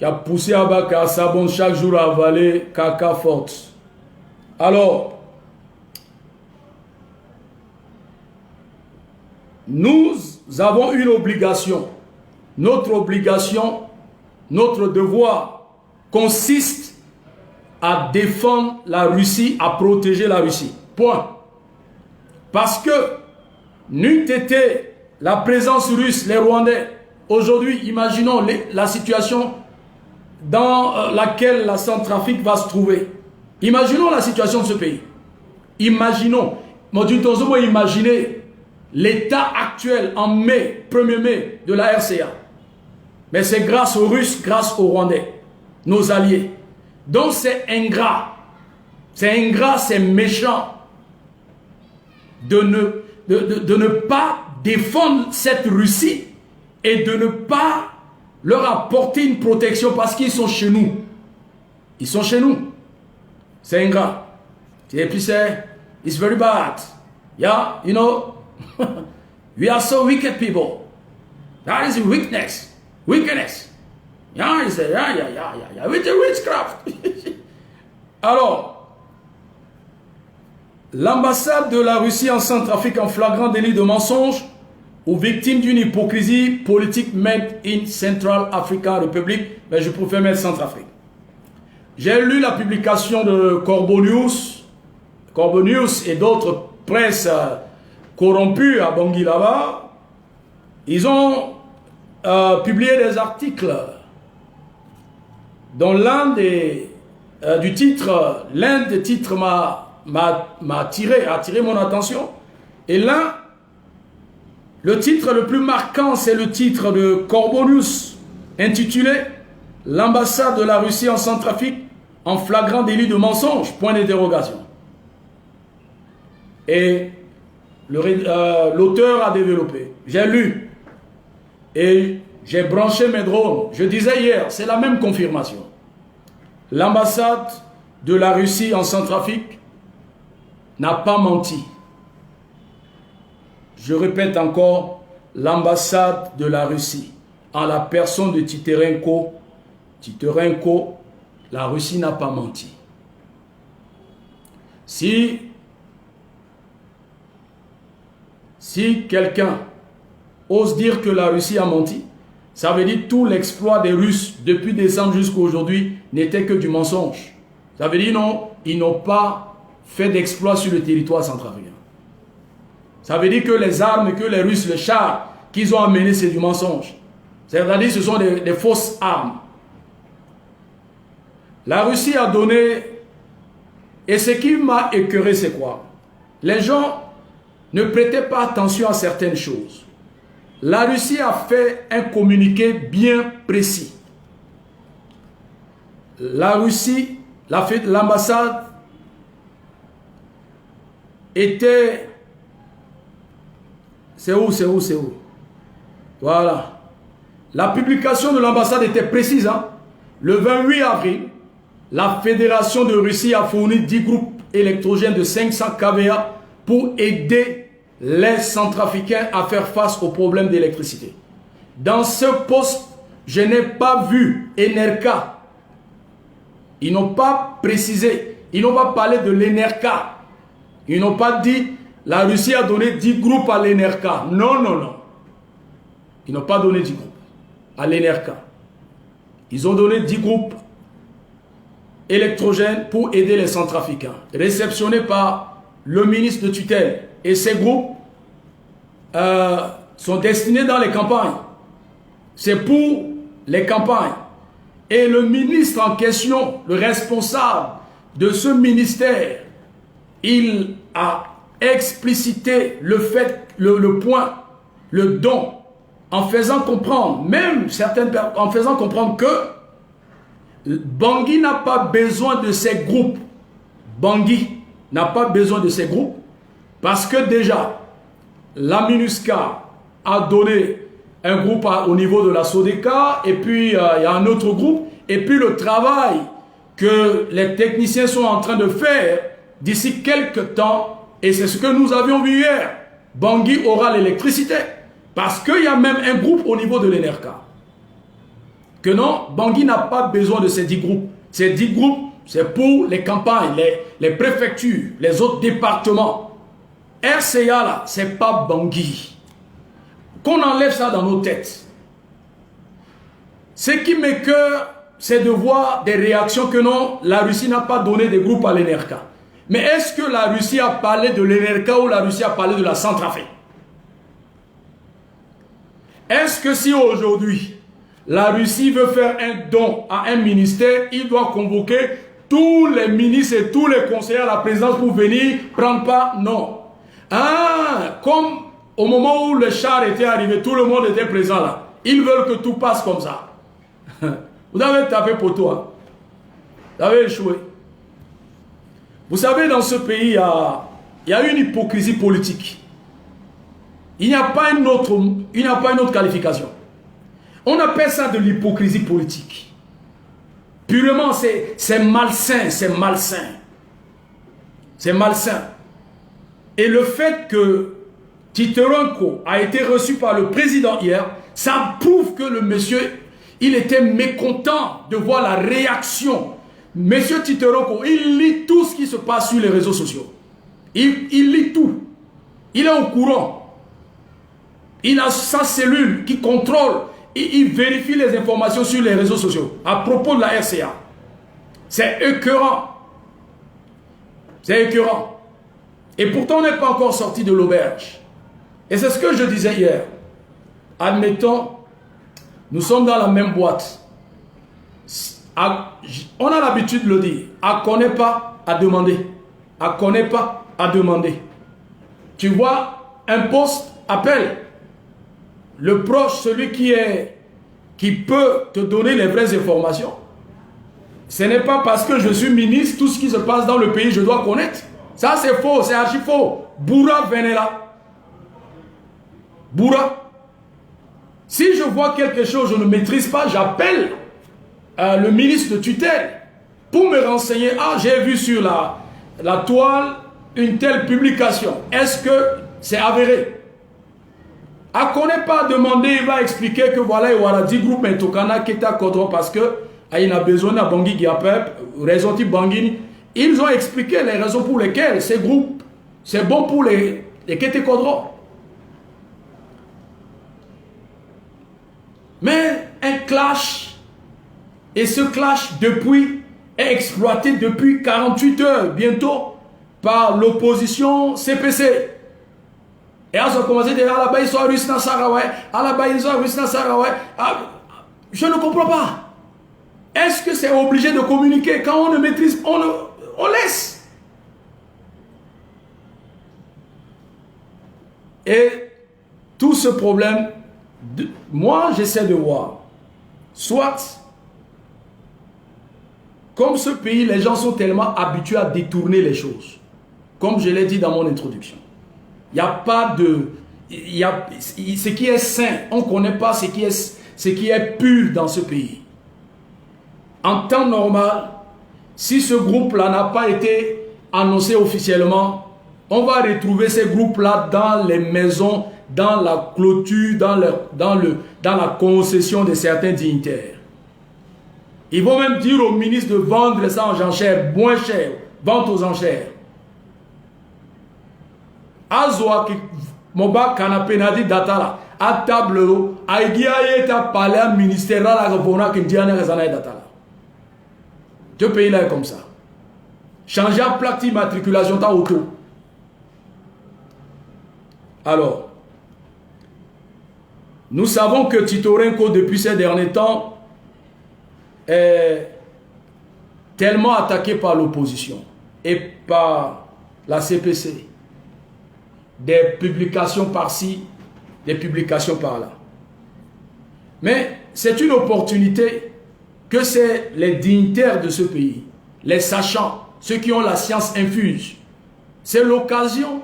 Speaker 2: a poussé à bas, qui a sabon chaque jour à avaler caca forte. Alors, nous avons une obligation. Notre obligation, notre devoir consiste à défendre la Russie, à protéger la Russie. Point. Parce que n'eût été la présence russe, les Rwandais, aujourd'hui, imaginons la situation dans laquelle la Centrafrique va se trouver. Imaginons la situation de ce pays. Imaginons. Imaginez l'état actuel en mai, 1er mai de la RCA. Mais c'est grâce aux Russes, grâce aux Rwandais, nos alliés. Donc c'est ingrat. C'est ingrat, c'est méchant de ne pas défendre cette Russie et de ne pas leur apporter une protection parce qu'ils sont chez nous. Ils sont chez nous. C'est ingrat. Et puis it's very bad. Yeah, you know, we are so wicked people. That is weakness. Wickedness. Yeah, with the witchcraft. Alors, l'ambassade de la Russie en Centrafrique en flagrant délit de mensonge ou victime d'une hypocrisie politique made in Central African Republic, mais je préfère mettre Centrafrique. J'ai lu la publication de Corbeau News et d'autres presses corrompues à Bangui là-bas. Ils ont publié des articles dont l'un des titres m'a attiré mon attention. Et là, le titre le plus marquant, c'est le titre de Corbeau News, intitulé « L'ambassade de la Russie en Centrafrique en flagrant délit de mensonge ?» point d'interrogation. Et l'auteur a développé. J'ai lu. Et j'ai branché mes drones. Je disais hier, c'est la même confirmation. L'ambassade de la Russie en Centrafrique n'a pas menti. Je répète encore, l'ambassade de la Russie, en la personne de Titerenko, la Russie n'a pas menti. Si quelqu'un ose dire que la Russie a menti, ça veut dire que tout l'exploit des Russes depuis décembre jusqu'à aujourd'hui n'était que du mensonge. Ça veut dire non, ils n'ont pas fait d'exploit sur le territoire centrafricain. Ça veut dire que les armes que les Russes, les chars qu'ils ont amenés, c'est du mensonge. C'est-à-dire que ce sont des fausses armes. La Russie a donné, et ce qui m'a écœuré, c'est quoi? Les gens ne prêtaient pas attention à certaines choses. La Russie a fait un communiqué bien précis. La Russie, l'ambassade était... C'est où? Voilà. La publication de l'ambassade était précise. Hein? Le 28 avril, la Fédération de Russie a fourni 10 groupes électrogènes de 500 kVA pour aider les Centrafricains à faire face aux problèmes d'électricité. Dans ce poste, je n'ai pas vu Enerka. Ils n'ont pas précisé, ils n'ont pas parlé de l'Enerka. Ils n'ont pas dit la Russie a donné 10 groupes à l'Enerka. Non, non, non. Ils n'ont pas donné 10 groupes à l'Enerka. Ils ont donné 10 groupes électrogènes pour aider les Centrafricains, réceptionnés par le ministre de tutelle. Et ces groupes sont destinés dans les campagnes. C'est pour les campagnes. Et le ministre en question, le responsable de ce ministère, il a explicité le fait, le point, le don, en faisant comprendre, même certaines personnes, en faisant comprendre que Bangui n'a pas besoin de ces groupes. Bangui n'a pas besoin de ces groupes parce que déjà, la MINUSCA a donné un groupe au niveau de la SODECA et puis il y a un autre groupe et puis le travail que les techniciens sont en train de faire d'ici quelques temps, et c'est ce que nous avions vu hier, Bangui aura l'électricité parce qu'il y a même un groupe au niveau de l'Enerka. Que non, Bangui n'a pas besoin de ces 10 groupes. Ces 10 groupes, c'est pour les campagnes, les préfectures, les autres départements. RCA là, c'est pas Bangui. Qu'on enlève ça dans nos têtes. Ce qui m'écoeure, c'est de voir des réactions que non, la Russie n'a pas donné des groupes à l'Enerka. Mais est-ce que la Russie a parlé de l'Enerka ou la Russie a parlé de la Centrafrique? Est-ce que si aujourd'hui, la Russie veut faire un don à un ministère, il doit convoquer tous les ministres et tous les conseillers à la présidence pour venir prendre part? Non. Ah, comme au moment où le char était arrivé, tout le monde était présent là. Ils veulent que tout passe comme ça. Vous avez tapé pour toi. Vous avez échoué. Vous savez, dans ce pays, il y a une hypocrisie politique. Il n'y a pas une autre qualification. On appelle ça de l'hypocrisie politique. Purement, c'est malsain, c'est malsain. C'est malsain. Et le fait que Titerenko a été reçu par le président hier, ça prouve que le monsieur, il était mécontent de voir la réaction. Monsieur Titerenko, il lit tout ce qui se passe sur les réseaux sociaux. Il lit tout. Il est au courant. Il a sa cellule qui contrôle. Il vérifie les informations sur les réseaux sociaux à propos de la RCA. C'est écœurant. C'est écœurant. Et pourtant, on n'est pas encore sorti de l'auberge. Et c'est ce que je disais hier. Admettons, nous sommes dans la même boîte. On a l'habitude de le dire. À connaît pas, à demander. À connaît pas, à demander. Tu vois, un poste, appelle. Le proche, celui qui peut te donner les vraies informations. Ce n'est pas parce que je suis ministre, tout ce qui se passe dans le pays, je dois connaître. Ça, c'est faux, c'est archi faux. Boura, venez là. Boura. Si je vois quelque chose que je ne maîtrise pas, j'appelle le ministre de tutelle pour me renseigner. Ah, j'ai vu sur la toile une telle publication. Est-ce que c'est avéré? À connaît pas demander, il va expliquer que voilà, il y a 10 groupes Mentokana qui est à Kodro parce que il a besoin de Bangui Giapep, raison type Bangui. Ils ont expliqué les raisons pour lesquelles ces groupes, c'est bon pour les Kété Kodro. Mais un clash, et ce clash est exploité depuis 48 heures bientôt par l'opposition CPC. Et à ont commencé à dire, ah là-bas ils sont à Rusna Saraway, ah là-bas ils sont à Rusna Saraway. Je ne comprends pas. Est-ce que c'est obligé de communiquer? Quand on ne maîtrise, on laisse. Et tout ce problème, moi j'essaie de voir, soit, comme ce pays, les gens sont tellement habitués à détourner les choses, comme je l'ai dit dans mon introduction. Il n'y a pas de... ce qui est sain, on ne connaît pas ce qui est pur dans ce pays. En temps normal, si ce groupe-là n'a pas été annoncé officiellement, on va retrouver ces groupes-là dans les maisons, dans la clôture, dans la concession de certains dignitaires. Ils vont même dire au ministre de vendre ça en enchères, moins cher, vente aux enchères. Azoa qui moba canapé nadi datala à table aïgia yeta palais ministériel la gavona qui diane razana datala. Deux pays là comme ça. Changer à plaque d'immatriculation ta auto. Alors, nous savons que Titorenko depuis ces derniers temps est tellement attaqué par l'opposition et par la CPC. Des publications par-ci, des publications par-là. Mais c'est une opportunité que c'est les dignitaires de ce pays, les sachants, ceux qui ont la science infuse. C'est l'occasion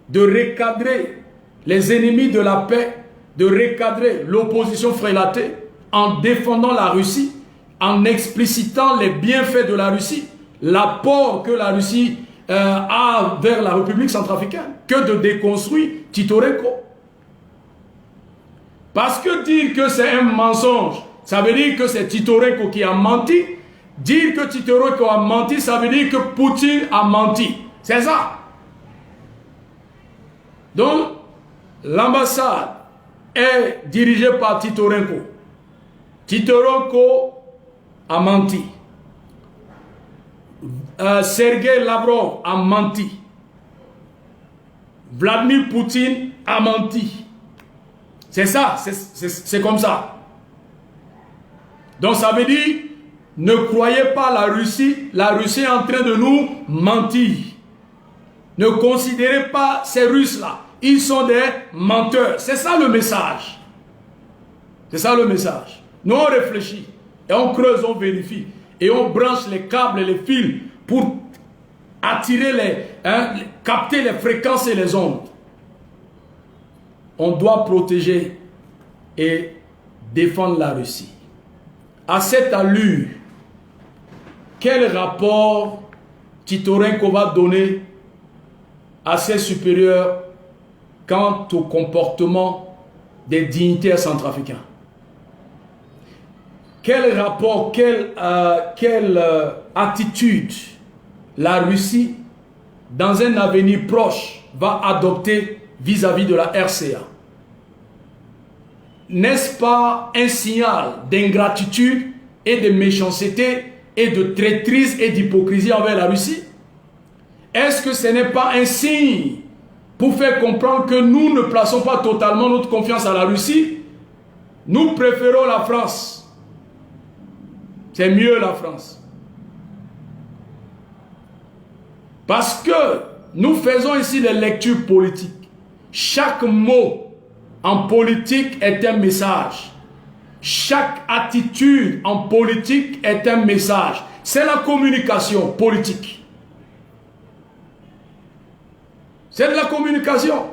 Speaker 2: de recadrer les ennemis de la paix, de recadrer l'opposition frélatée en défendant la Russie, en explicitant les bienfaits de la Russie, l'apport que la Russie a vers la République centrafricaine, que de déconstruire Titorenko. Parce que dire que c'est un mensonge, ça veut dire que c'est Titorenko qui a menti. Dire que Titorenko a menti, ça veut dire que Poutine a menti. C'est ça. Donc, l'ambassade est dirigée par Titorenko. Titorenko a menti. Sergei Lavrov a menti. Vladimir Poutine a menti. C'est ça, c'est comme ça. Donc ça veut dire, ne croyez pas la Russie est en train de nous mentir. Ne considérez pas ces Russes-là, ils sont des menteurs. C'est ça le message. C'est ça le message. Nous on réfléchit, et on creuse, on vérifie, et on branche les câbles et les fils pour attirer capter les fréquences et les ondes. On doit protéger et défendre la Russie. À cette allure, quel rapport Titorenko va donner à ses supérieurs quant au comportement des dignitaires centrafricains? Quel rapport, quelle attitude la Russie, dans un avenir proche, va adopter vis-à-vis de la RCA? N'est-ce pas un signal d'ingratitude et de méchanceté et de traîtrise et d'hypocrisie envers la Russie? Est-ce que ce n'est pas un signe pour faire comprendre que nous ne plaçons pas totalement notre confiance à la Russie? Nous préférons la France. C'est mieux la France. Parce que nous faisons ici des lectures politiques. Chaque mot en politique est un message. Chaque attitude en politique est un message. C'est la communication politique. C'est de la communication.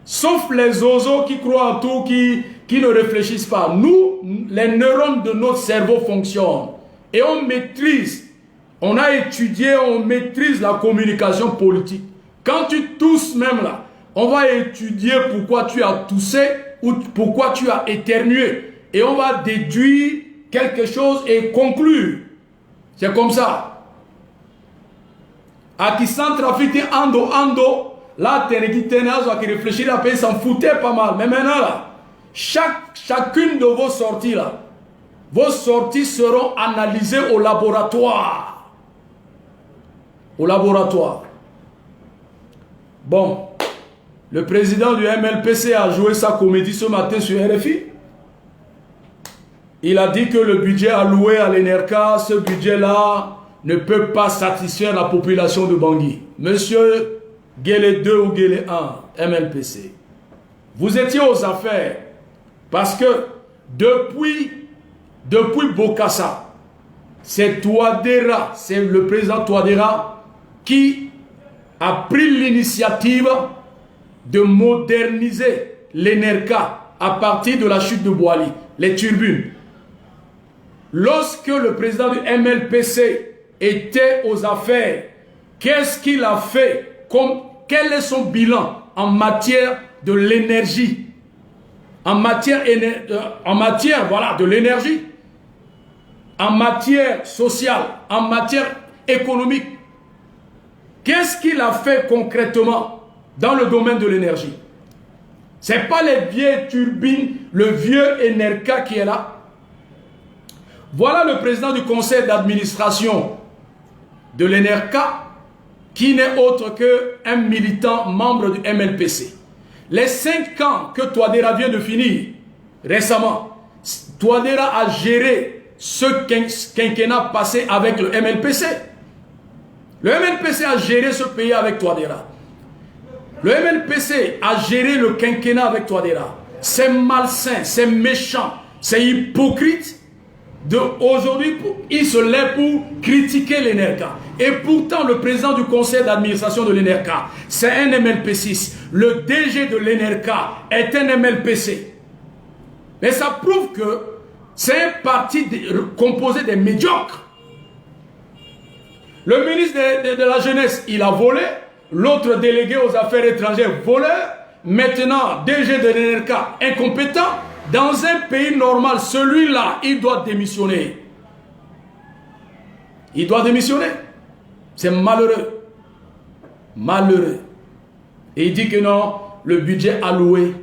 Speaker 2: Sauf les oiseaux qui croient en tout, qui ne réfléchissent pas. Nous, les neurones de notre cerveau fonctionnent. Et on maîtrise, on a étudié, on maîtrise la communication politique. Quand tu tousses même là, on va étudier pourquoi tu as toussé ou pourquoi tu as éternué. Et on va déduire quelque chose et conclure. C'est comme ça. À qui s'en trafique ando. Là, qui réfléchit la paix, s'en foutait pas mal. Mais maintenant là, chacune de vos sorties là, vos sorties seront analysées au laboratoire. Au laboratoire. Bon, le président du MLPC a joué sa comédie ce matin sur RFI. Il a dit que le budget alloué à l'ENERCA, ce budget-là, ne peut pas satisfaire la population de Bangui. Monsieur Guélé 2 ou Guélé 1, MLPC, vous étiez aux affaires parce que depuis Bokassa, c'est Touadéra, c'est le président Touadéra qui a pris l'initiative de moderniser l'ENERCA à partir de la chute de Boali, les turbines. Lorsque le président du MLPC était aux affaires, qu'est-ce qu'il a fait? Quel est son bilan en matière de l'énergie? En matière voilà, de l'énergie, en matière sociale, en matière économique. Qu'est-ce qu'il a fait concrètement dans le domaine de l'énergie? Ce n'est pas les vieilles turbines, le vieux ENERCA qui est là. Voilà le président du conseil d'administration de l'ENERCA qui n'est autre qu'un militant membre du MLPC. Les 5 ans que Touadéra vient de finir récemment, Touadéra a géré ce quinquennat passé avec le MLPC. Le MLPC a géré ce pays avec Touadéra. Le MLPC a géré le quinquennat avec Touadéra. C'est malsain, c'est méchant, c'est hypocrite. Aujourd'hui, il se lève pour critiquer l'ENERCA. Et pourtant, le président du conseil d'administration de l'ENERCA, c'est un MLP6. Le DG de l'ENERCA est un MLPC. Mais ça prouve que c'est un parti composé des médiocres. Le ministre de la Jeunesse, il a volé. L'autre délégué aux affaires étrangères, voleur. Maintenant, DG de l'ENERCA, incompétent. Dans un pays normal, celui-là, il doit démissionner. Il doit démissionner. C'est malheureux. Malheureux. Et il dit que non, le budget alloué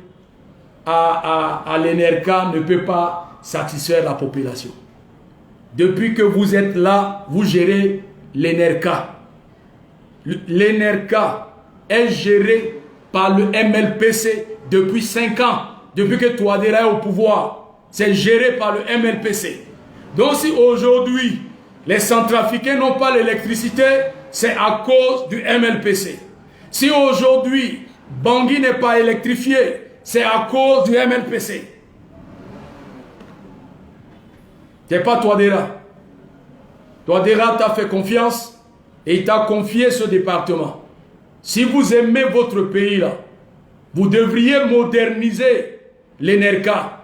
Speaker 2: à l'ENERCA ne peut pas satisfaire la population. Depuis que vous êtes là, vous gérez l'ENERCA. L'ENERCA est géré par le MLPC depuis 5 ans. Depuis que Touadéra est au pouvoir, c'est géré par le MLPC. Donc si aujourd'hui, les centrafricains n'ont pas l'électricité, c'est à cause du MLPC. Si aujourd'hui, Bangui n'est pas électrifié, c'est à cause du MLPC. C'est pas Touadéra. Touadéra t'a fait confiance et il t'a confié ce département. Si vous aimez votre pays là, vous devriez moderniser l'ENERCA.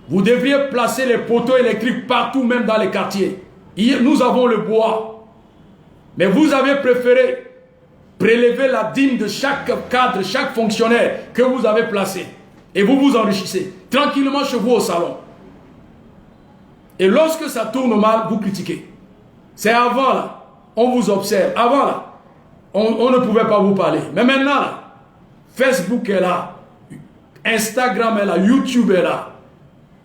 Speaker 2: Vous devriez placer les poteaux électriques partout, même dans les quartiers. Nous avons le bois. Mais vous avez préféré prélever la dîme de chaque cadre, chaque fonctionnaire que vous avez placé. Et vous vous enrichissez tranquillement chez vous au salon. Et lorsque ça tourne mal, vous critiquez. C'est avant là, on vous observe. Avant là, on ne pouvait pas vous parler. Mais maintenant là, Facebook est là. Instagram est là, YouTube est là.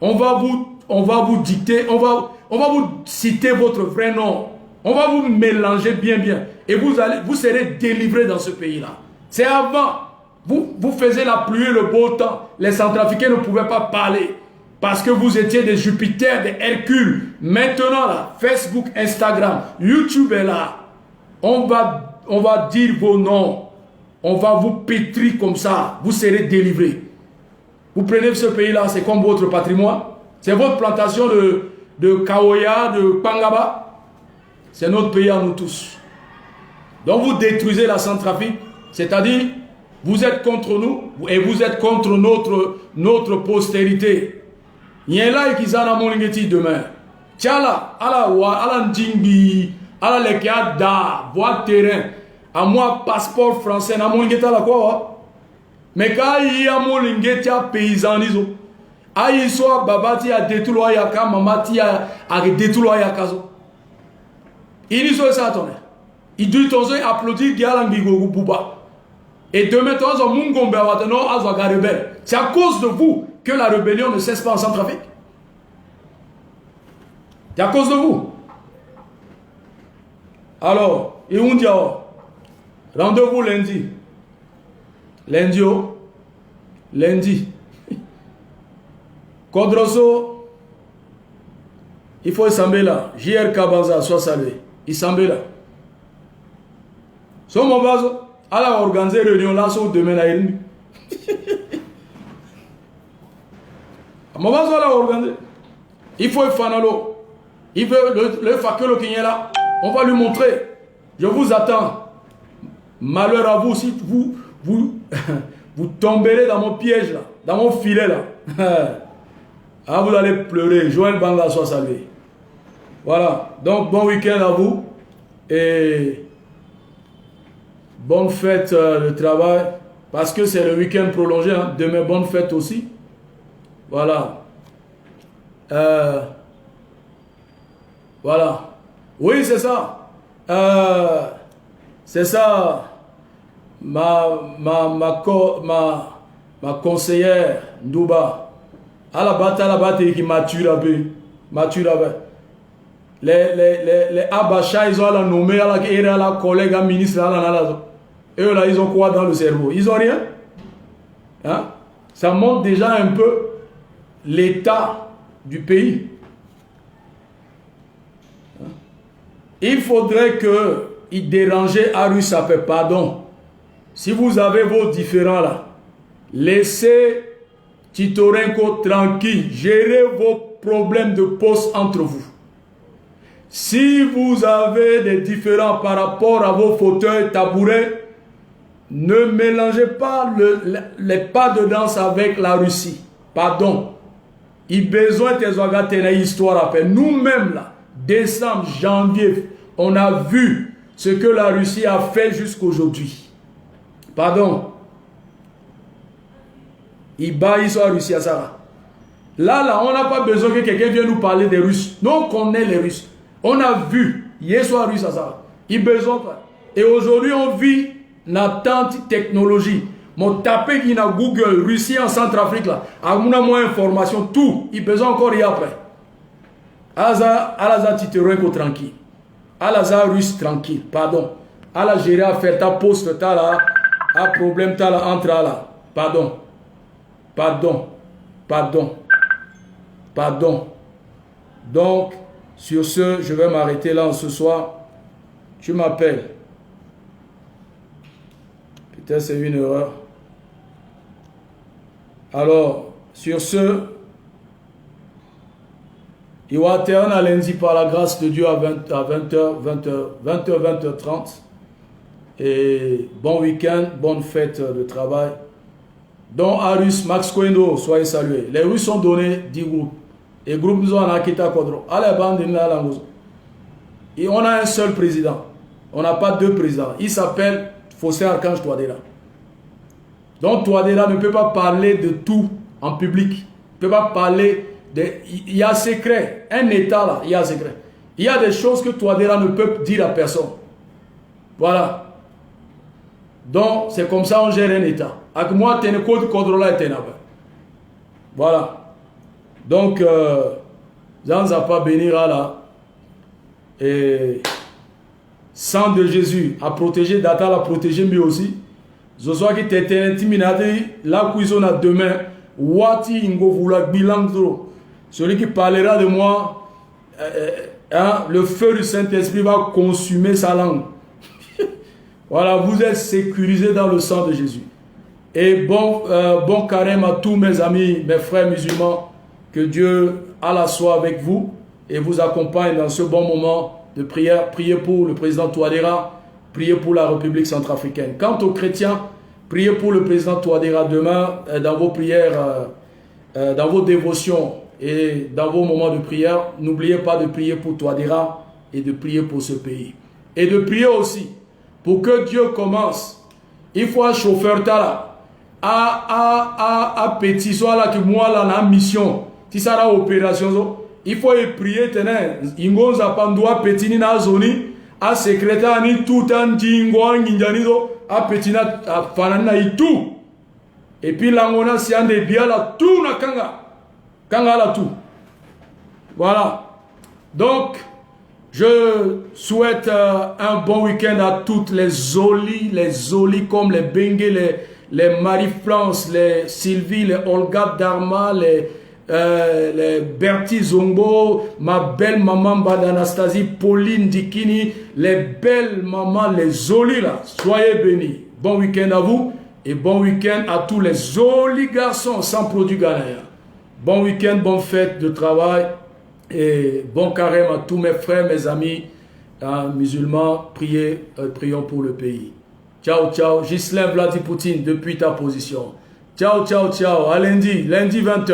Speaker 2: On va vous dicter, on va vous citer votre vrai nom. On va vous mélanger bien. Et vous serez délivré dans ce pays-là. C'est avant. Vous faisiez la pluie et le beau temps. Les centrafricains ne pouvaient pas parler. Parce que vous étiez des Jupiter, des Hercule. Maintenant là, Facebook, Instagram, YouTube est là. On va dire vos noms. On va vous pétrir comme ça. Vous serez délivrés. Vous prenez ce pays-là, c'est comme votre patrimoine. C'est votre plantation de Kaoya, de Pangaba. C'est notre pays à nous tous. Donc vous détruisez la Centrafrique, c'est-à-dire Vous êtes contre nous et vous êtes contre notre postérité. Il y a là qui s'en a molingeti demain. Tiala, ala njingi, ala lekada, voie terrain. À moi, passeport français, na molingeta la quoi? Mais quand il y a molingeta paysanizo, aïe soit babati a détruit ya ka mamati a détruit ya kazo. Il dit ça attendez. Il dit ton zoi applaudir Gialangi Gogu Bouba. Et demain, c'est à cause de vous que la rébellion ne cesse pas en Centrafrique. C'est à cause de vous. Alors, et on dit, rendez-vous lundi. Lundi. Kodroso, il faut s'embêter là. JR Kabanza, soit salué. Il s'embêter là. Son mon base, elle a organisé une réunion là sur demain à Irmi. Mon base, elle a organisé. Il faut fanalo. Il veut le fakelo qui est là. On va lui montrer. Je vous attends. Malheur à vous si vous tomberez dans mon piège là, dans mon filet là. Ah, vous allez pleurer. Joël Banga soit salué. Voilà. Donc bon week-end à vous et bonne fête de travail parce que c'est le week-end prolongé. Hein. Demain bonne fête aussi. Voilà. Voilà. Oui, c'est ça. C'est ça. Ma conseillère Ndouba. À la bataille qui mature un peu. Les Abacha, ils ont la nommé à la collègue, à la ministre. Eux là, ils ont quoi dans le cerveau? Ils ont rien. Hein? Ça montre déjà un peu l'état du pays. Il faudrait qu'il dérangeait Arus Sapé, pardon. Si vous avez vos différends là, laissez Titorenko tranquille, gérez vos problèmes de poste entre vous. Si vous avez des différends par rapport à vos fauteuils, tabourets, ne mélangez pas les pas de danse avec la Russie. Pardon. Il a besoin de histoire après. Nous-mêmes là, décembre, janvier, on a vu ce que la Russie a fait jusqu'aujourd'hui. Pardon. Il bat sur la Russie à ça. Là, on n'a pas besoin que quelqu'un vienne nous parler des Russes. Nous, on connaît les Russes. On a vu, hier soir, Russie à ça. Il besoin pas. Et aujourd'hui, on vit dans tante technologie. Mon tapé qui na Google, Russie en Centrafrique là, a moins d'informations, tout. Il besoin encore y après. Alaza Titerenko tranquille. Alaza Russe tranquille, pardon. Ala gérer à faire ta poste, ta là, un problème ta là, entre là. Pardon. Donc, sur ce, je vais m'arrêter là ce soir. Tu m'appelles. Peut-être c'est une erreur. Alors, sur ce, il va terminer lundi par la grâce de Dieu à 20h30. Et bon week-end, bonne fête de travail. Donc, Arus, Max Koendo, soyez salués. Les Russes ont donné 10 groupes. Et groupe nous ont Akita Kodro. Allez, bande et on a un seul président. On n'a pas deux présidents. Il s'appelle Fossé Archange Touadéra. Donc, Touadéra ne peut pas parler de tout en public. Il ne peut pas parler de... Il y a secret. Un État là, il y a secret. Il y a des choses que Touadéra ne peut dire à personne. Voilà. Donc, c'est comme ça on gère un État. Avec moi, tu as une code contrôle et voilà. Donc, Jean pas bénir là. Et sang de Jésus a protégé, Data l'a protégé, mais aussi. Je sois qui t'étais intimidé, là où ils sont demain, Wati Ingo Vula Bilandro. Celui qui parlera de moi, le feu du Saint-Esprit va consumer sa langue. Voilà, vous êtes sécurisés dans le sang de Jésus. Et bon carême à tous mes amis, mes frères musulmans. Que Dieu Allah soit avec vous et vous accompagne dans ce bon moment de prière. Priez pour le président Touadéra, priez pour la République centrafricaine. Quant aux chrétiens, Priez pour le président Touadéra demain dans vos prières, dans vos dévotions et dans vos moments de prière. N'oubliez pas de prier pour Touadéra et de prier pour ce pays. Et de prier aussi pour que Dieu commence. Il faut un chauffeur là. À petit soit là que moi là na mission. Si ça la opération, il faut prier tenez. Ingonza pandua petit ni na zoni. A secrétaire ni tout en dingwa nginjanido. A petit na fanana itu. Et puis là on a si on est bien là tout na kanga là tout. Voilà. Donc je souhaite un bon week-end à toutes les Zoli comme les Bengue, les Marie-France, les Sylvie, les Olga Dharma, les Bertie Zombo, ma belle maman Anastasie, Pauline Dikini, les belles mamans, les Zoli là. Soyez bénis. Bon week-end à vous et bon week-end à tous les Zoli garçons sans produit ghanéen. Bon week-end, bonne fête de travail. Et bon carême à tous mes frères, mes amis musulmans. Prions pour le pays. Ciao, ciao. Ghislain Vladimir Poutine depuis ta position. Ciao, ciao, ciao. À lundi 20h.